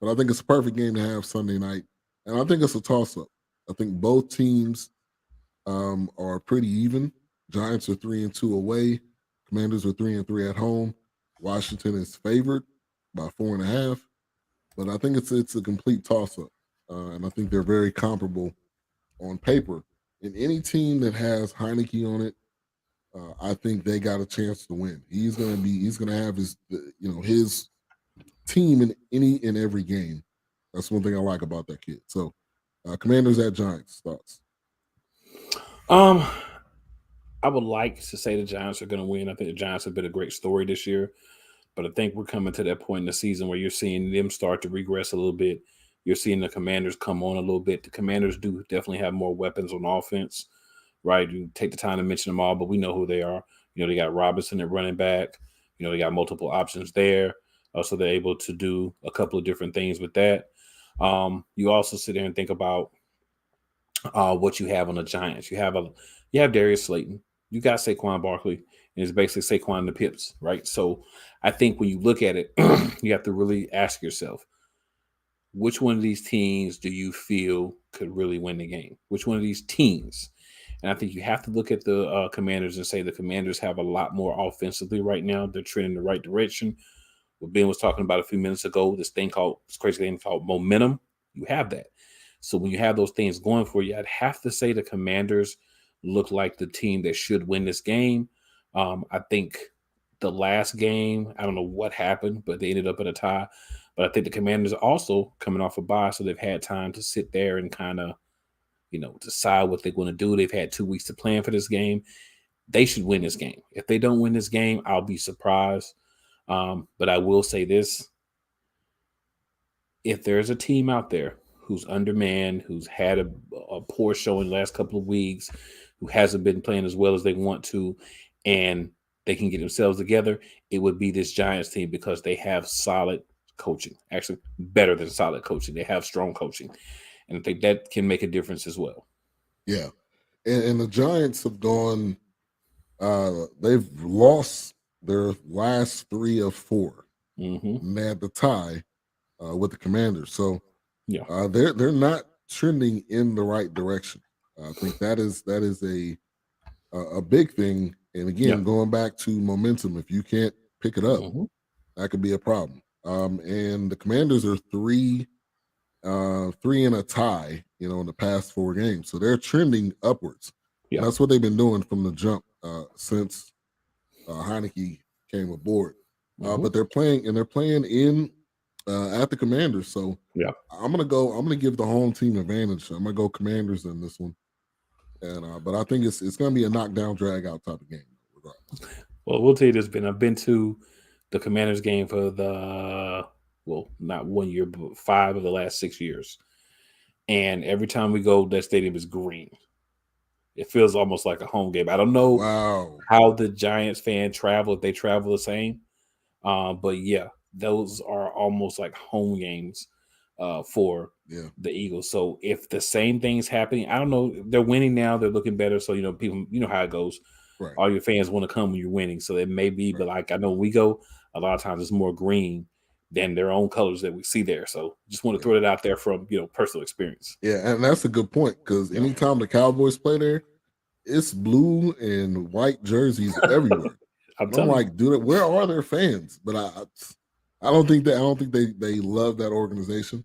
But I think it's a perfect game to have Sunday night, and I think it's a toss up. I think both teams are pretty even. Giants are 3-2 away. Commanders are 3-3 at home. Washington is favored by 4.5, but I think it's a complete toss up, and I think they're very comparable on paper. And any team that has Heineke on it, I think they got a chance to win. He's gonna have his team in any and every game. That's one thing I like about that kid. So, Commanders at Giants thoughts. um, I would like to say the Giants are going to win. I think the Giants have been a great story this year, but I think we're coming to that point in the season where you're seeing them start to regress a little bit. You're seeing the Commanders come on a little bit. The Commanders do definitely have more weapons on offense, right? You take the time to mention them all, but we know who they are. They got Robinson at running back. They got multiple options there. So they're able to do a couple of different things with that. You also sit there and think about what you have on the Giants. You have Darius Slayton. You got Saquon Barkley, and it's basically Saquon and the Pips, right? So I think when you look at it, you have to really ask yourself, which one of these teams do you feel could really win the game? Which one of these teams? And I think you have to look at the Commanders and say the Commanders have a lot more offensively right now. They're trending in the right direction. What Ben was talking about a few minutes ago, this crazy thing called momentum. You have that. So when you have those things going for you, I'd have to say the Commanders look like the team that should win this game. I think the last game, I don't know what happened, but they ended up in a tie. But I think the Commanders are also coming off a bye, so they've had time to sit there and kind of, decide what they're going to do. They've had 2 weeks to plan for this game. They should win this game. If they don't win this game, I'll be surprised. But I will say this: if there's a team out there who's undermanned, who's had a poor showing the last couple of weeks, who hasn't been playing as well as they want to, and they can get themselves together, it would be this Giants team because they have solid coaching. Actually, better than solid coaching. They have strong coaching. And I think that can make a difference as well. Yeah, and the Giants have gone. They've lost their last 3 of 4, Hmm. and they had the tie with the Commanders. So Yeah. they're not trending in the right direction. I think that is a big thing. And Yeah. again, going back to momentum, if you can't pick it up, Hmm. that could be a problem. And the Commanders are three in a tie, in the past 4 games. So they're trending upwards. And Yeah. that's what they've been doing from the jump since Heineke came aboard. Hmm. But they're playing in at the Commanders. So Yeah. I'm gonna give the home team advantage. I'm gonna go Commanders in this one. And but I think it's gonna be a knockdown drag out type of game, regardless. Well, we'll tell you this, Ben. I've been to the Commanders game for not 1 year, but 5 of the last 6 years. And every time we go, that stadium is green. It feels almost like a home game. I don't know Wow. how the Giants fan travel, if they travel the same. But yeah, those are almost like home games for Yeah. the Eagles. So if the same thing's happening, I don't know. They're winning now. They're looking better. So people, you know how it goes. Right. All your fans want to come when you're winning. So it may be, but Right. like I know when we go, a lot of times it's more green than their own colors that we see there. So just want to Yeah. throw that out there from personal experience. Yeah. And that's a good point because Yeah, anytime the Cowboys play there, it's blue and white jerseys everywhere. I'm And I'm telling you. like, dude, where are their fans? But I don't think they love that organization.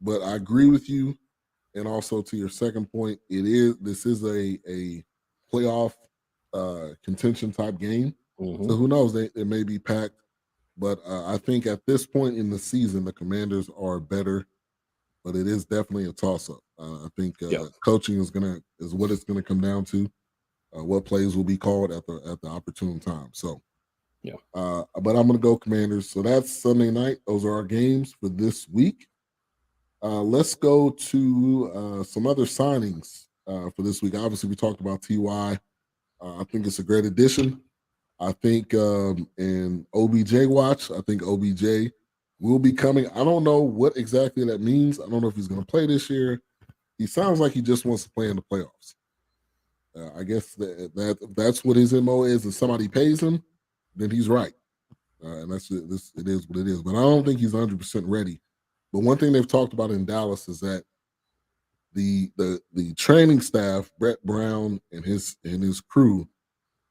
But I agree with you. And also to your second point, this is a playoff contention type game. Hmm. So who knows? It may be packed. But I think at this point in the season, the Commanders are better. But it is definitely a toss up. I think Yeah, coaching is what it's gonna come down to. What plays will be called at the opportune time. So, yeah. but I'm gonna go Commanders. So that's Sunday night. Those are our games for this week. Let's go to some other signings for this week. Obviously, we talked about Ty. I think it's a great addition. I think in OBJ watch, I think OBJ will be coming. I don't know what exactly that means. I don't know if he's going to play this year. He sounds like he just wants to play in the playoffs. I guess that's what his MO is. If somebody pays him, then he's right, and that's it. It is what it is. But I don't think he's 100% ready. But one thing they've talked about in Dallas is that the training staff, Brett Brown and his crew,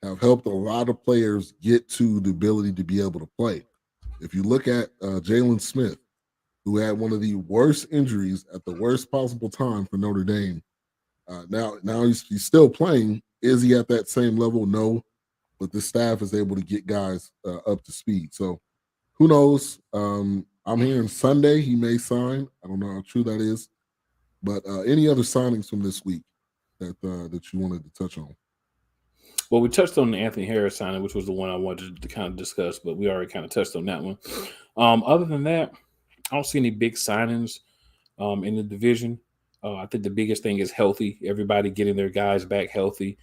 have helped a lot of players get to the ability to be able to play. If you look at Jalen Smith, who had one of the worst injuries at the worst possible time for Notre Dame, now he's still playing. Is he at that same level? No, but the staff is able to get guys up to speed. So who knows? I'm hearing Sunday he may sign. I don't know how true that is, but any other signings from this week that you wanted to touch on? Well, we touched on the Anthony Harris signing, which was the one I wanted to kind of discuss, but we already kind of touched on that one. Other than that, I don't see any big signings in the division. I think the biggest thing is healthy. Everybody getting their guys back healthy,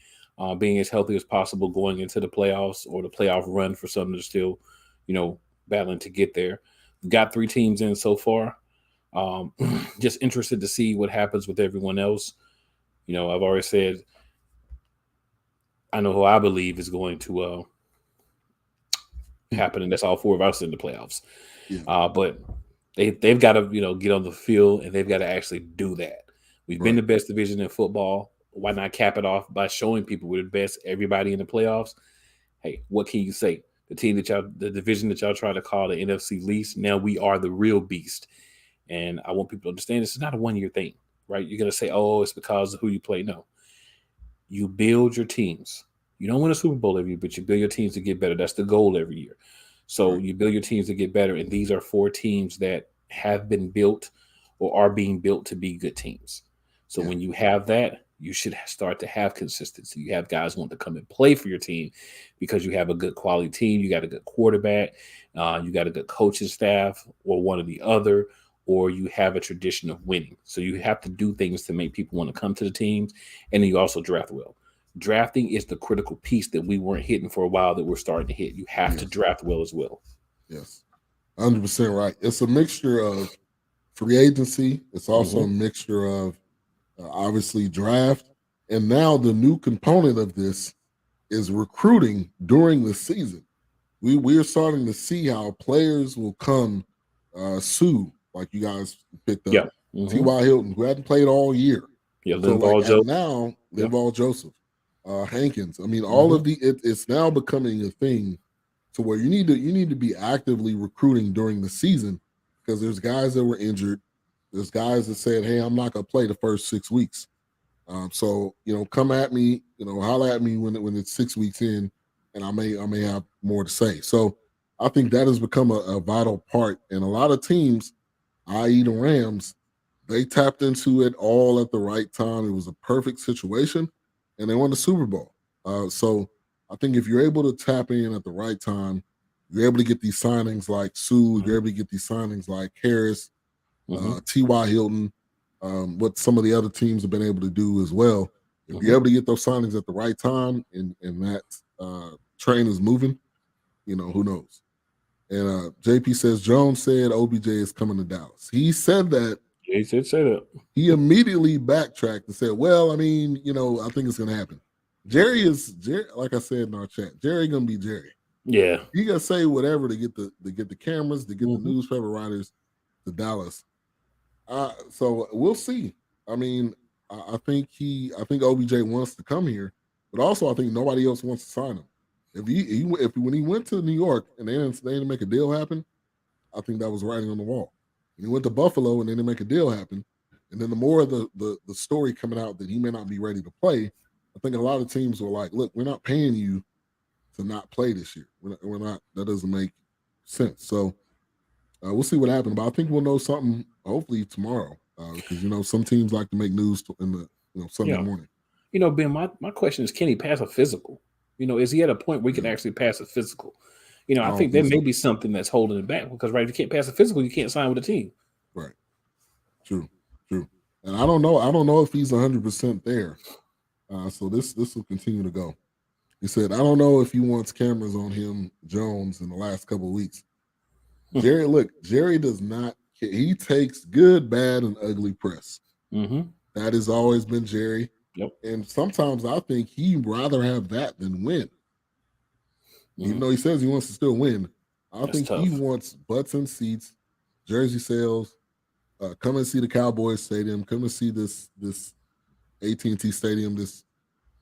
being as healthy as possible going into the playoffs or the playoff run for some that are still, you know, battling to get there. We've got 3 teams in so far. Just interested to see what happens with everyone else. I've already said I know who I believe is going to Hmm. happen, and that's all 4 of us in the playoffs. Yeah, But they've got to get on the field and they've got to actually do that. We've been right. the best division in football. Why not cap it off by showing people we're the best? Everybody in the playoffs. Hey, what can you say? The division that y'all try to call the NFC least, now we are the real beast. And I want people to understand this is not a 1 year thing, right? You're gonna say, oh, it's because of who you play. No, you build your teams. You don't win a Super Bowl every year, but you build your teams to get better. That's the goal every year. So Right. you build your teams to get better, and these are 4 teams that have been built or are being built to be good teams. So Yeah. when you have that, you should start to have consistency. You have guys want to come and play for your team because you have a good quality team. You got a good quarterback. You got a good coaching staff, or one or the other, or you have a tradition of winning. So you have to do things to make people want to come to the teams, and then you also draft well. Drafting is the critical piece that we weren't hitting for a while that we're starting to hit. You have to Yes. draft well as well. Yes. 100% right. It's a mixture of free agency. It's also Hmm. a mixture of obviously draft. And now the new component of this is recruiting during the season. We're starting to see how players will come. Sue, like you guys picked up, Yeah. Mm-hmm. T.Y. Hilton, who hadn't played all year. Yeah. So like, Linval and Joe. now Yeah. Linval Joseph, Hankins. I mean, all Mm-hmm. of it's now becoming a thing to where you need to be actively recruiting during the season because there's guys that were injured. There's guys that said, "Hey, I'm not going to play the first 6 weeks." So come at me, holler at me when it's 6 weeks in, and I may have more to say. So I think that has become a vital part, and a lot of teams, i.e. the Rams, they tapped into it all at the right time. It was a perfect situation, and they won the Super Bowl. So I think if you're able to tap in at the right time, you're able to get these signings like Sue, you're able to get these signings like Harris, Mm-hmm. T.Y. Hilton, what some of the other teams have been able to do as well. If you're Mm-hmm. able to get those signings at the right time and that train is moving, who knows? And JP says, Jones said OBJ is coming to Dallas. He said that. He did say that. He immediately backtracked and said, well, I mean, I think it's going to happen. Jerry, like I said in our chat, Jerry going to be Jerry. Yeah. He going to say whatever to get the cameras, to get the Mm-hmm. newspaper writers to Dallas. So we'll see. I mean, I think OBJ wants to come here, but also I think nobody else wants to sign him. If when he went to New York and they didn't make a deal happen, I think that was writing on the wall. And he went to Buffalo and they didn't make a deal happen. And then the more of the story coming out that he may not be ready to play, I think a lot of teams were like, look, we're not paying you to not play this year. We're not. That doesn't make sense. So we'll see what happens, but I think we'll know something hopefully tomorrow because some teams like to make news in the Sunday Yeah. morning. Ben, my question is, can he pass a physical? Is he at a point where he can Yeah, actually pass a physical? I I don't think there think may so. be something that's holding it back because, right, if you can't pass a physical, you can't sign with a team. Right, true, true. And I don't know. I don't know if he's 100% there. So this will continue to go. He said, I don't know if he wants cameras on him, Jones, in the last couple of weeks. Jerry does not. He takes good, bad, and ugly press. Mm-hmm. That has always been Jerry. Yep. And sometimes I think he'd rather have that than win. Even Mm-hmm. though he says he wants to still win, I That's think he tough. wants butts and seats, jersey sales. Come and see the Cowboys Stadium. Come and see this AT&T Stadium, this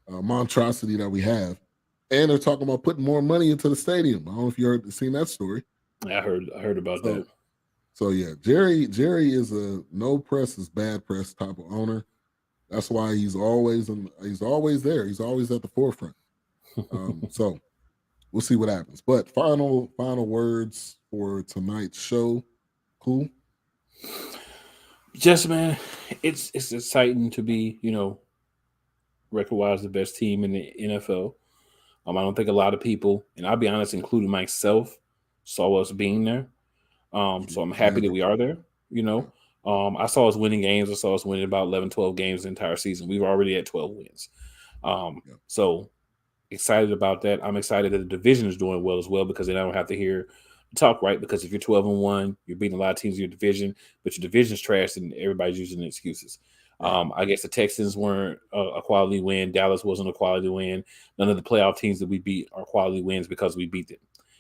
monstrosity that we have. And they're talking about putting more money into the stadium. I don't know if you seen that story. I heard about that. So yeah, Jerry is a no press is bad press type of owner. That's why he's always there. He's always at the forefront. So we'll see what happens. But final words for tonight's show. Cool. Just, man, it's exciting to be, record wise the best team in the NFL. I don't think a lot of people, and I'll be honest, including myself, saw us being there. So I'm happy that we are there. I saw us winning games. I saw us winning about 11, 12 games the entire season. We were already at 12 wins. So excited about that. I'm excited that the division is doing well as well because then I don't have to hear talk, right? Because if you're 12-1, you're beating a lot of teams in your division, but your division's trash and everybody's using excuses. I guess the Texans weren't a quality win. Dallas wasn't a quality win. None of the playoff teams that we beat are quality wins because we beat them.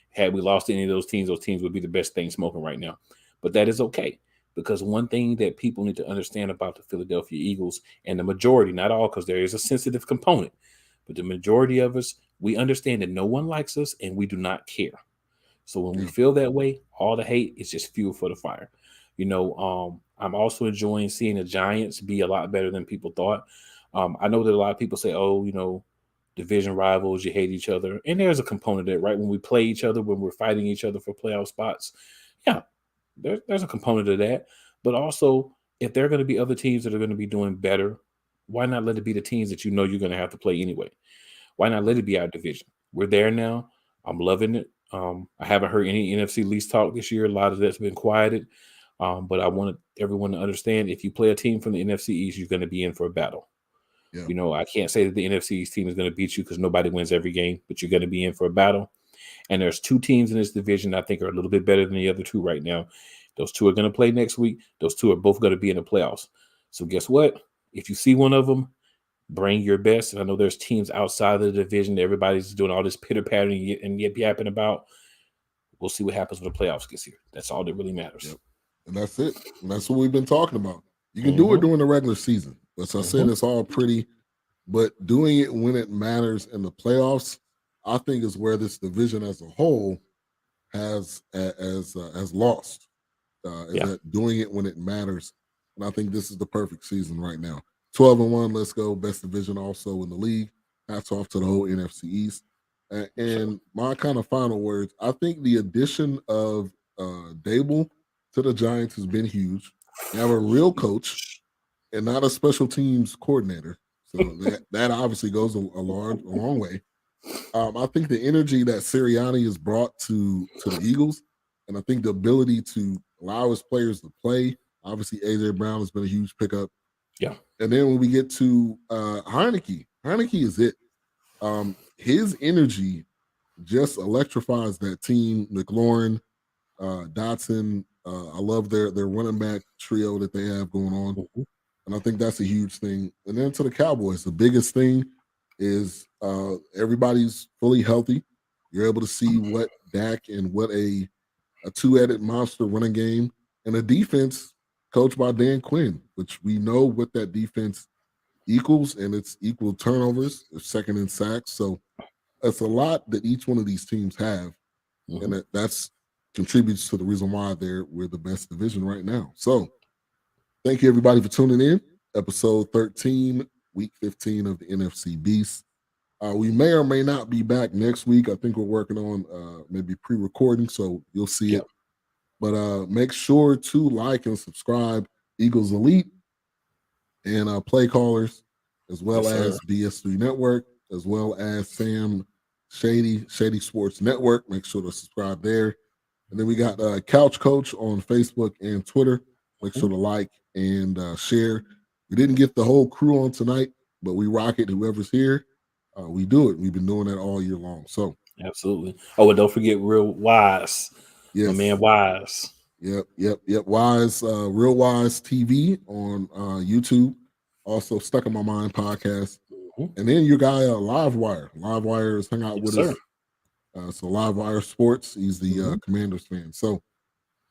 Had we lost to any of those teams would be the best thing smoking right now. But that is okay because one thing that people need to understand about the Philadelphia Eagles, and the majority, not all, because there is a sensitive component, but the majority of us, we understand that no one likes us and we do not care. So when we feel that way, all the hate is just fuel for the fire. I'm also enjoying seeing the Giants be a lot better than people thought. I know that a lot of people say, oh, division rivals, you hate each other. And there's a component of that, right? When we play each other, when we're fighting each other for playoff spots, yeah, there's a component of that. But also, if there are going to be other teams that are going to be doing better, why not let it be the teams that you're going to have to play anyway? Why not let it be our division? We're there now. I'm loving it. I haven't heard any NFC least talk this year. A lot of that's been quieted. But I wanted everyone to understand if you play a team from the NFC East, you're going to be in for a battle. Yeah. I can't say that the NFC East team is going to beat you because nobody wins every game, but you're going to be in for a battle. And there's two teams in this division I think are a little bit better than the other two right now. Those two are going to play next week. Those two are both going to be in the playoffs. So guess what? If you see one of them, bring your best. And I know there's teams outside of the division that everybody's doing all this pitter pattering and yip yapping about. We'll see what happens when the playoffs gets here. That's all that really matters. Yep. And that's it. And that's what we've been talking about. You can do it Mm-hmm. during the regular season. As I said, Mhm. it's all pretty, but doing it when it matters in the playoffs, I think, is where this division as a whole has lost. Is Yeah. that doing it when it matters? And I think this is the perfect season right now. 12-1, let's go. Best division also in the league. Hats off to the whole NFC East. And my kind of final words, I think the addition of Dable to the Giants has been huge. They have a real coach and not a special teams coordinator. So that obviously goes a long way. I think the energy that Sirianni has brought to the Eagles, and I think the ability to allow his players to play. Obviously, AJ Brown has been a huge pickup. Yeah. And then when we get to Heineke is it. His energy just electrifies that team. McLaurin, Dotson. I love their running back trio that they have going on. Mhm. And I think that's a huge thing. And then to the Cowboys, the biggest thing is everybody's fully healthy. You're able to see what Dak and what a two-headed monster running game and a defense coached by Dan Quinn, which we know what that defense equals, and it's equal turnovers, they're second in sacks. So it's a lot that each one of these teams have, and Mhm. that's contributes to the reason why we're the best division right now. So thank you everybody for tuning in. Episode 13, week 15 of the NFC Beast. We may or may not be back next week. I think we're working on maybe pre-recording, so you'll see Yeah. it. But make sure to like and subscribe Eagles Elite and Play Callers, as well Yes, sir. as BS3 Network, as well as Sam Shady Sports Network. Make sure to subscribe there. And then we got Couch Coach on Facebook and Twitter. Make sure to like and share. We didn't get the whole crew on tonight, but we rock it. Whoever's here, we do it. We've been doing that all year long. So, Absolutely. Oh, and don't forget Real Wise. My yes. man Wise. Yep. Wise, Real Wise TV on YouTube. Also, Stuck in My Mind podcast. Mhm. And then your guy, Livewire. Livewire has hung out Yes, with sir. us. So Livewire Sports, he's the Mhm. Commanders fan. So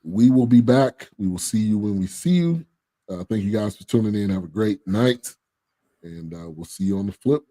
we will be back. We will see you when we see you. Thank you guys for tuning in. Have a great night. And we'll see you on the flip.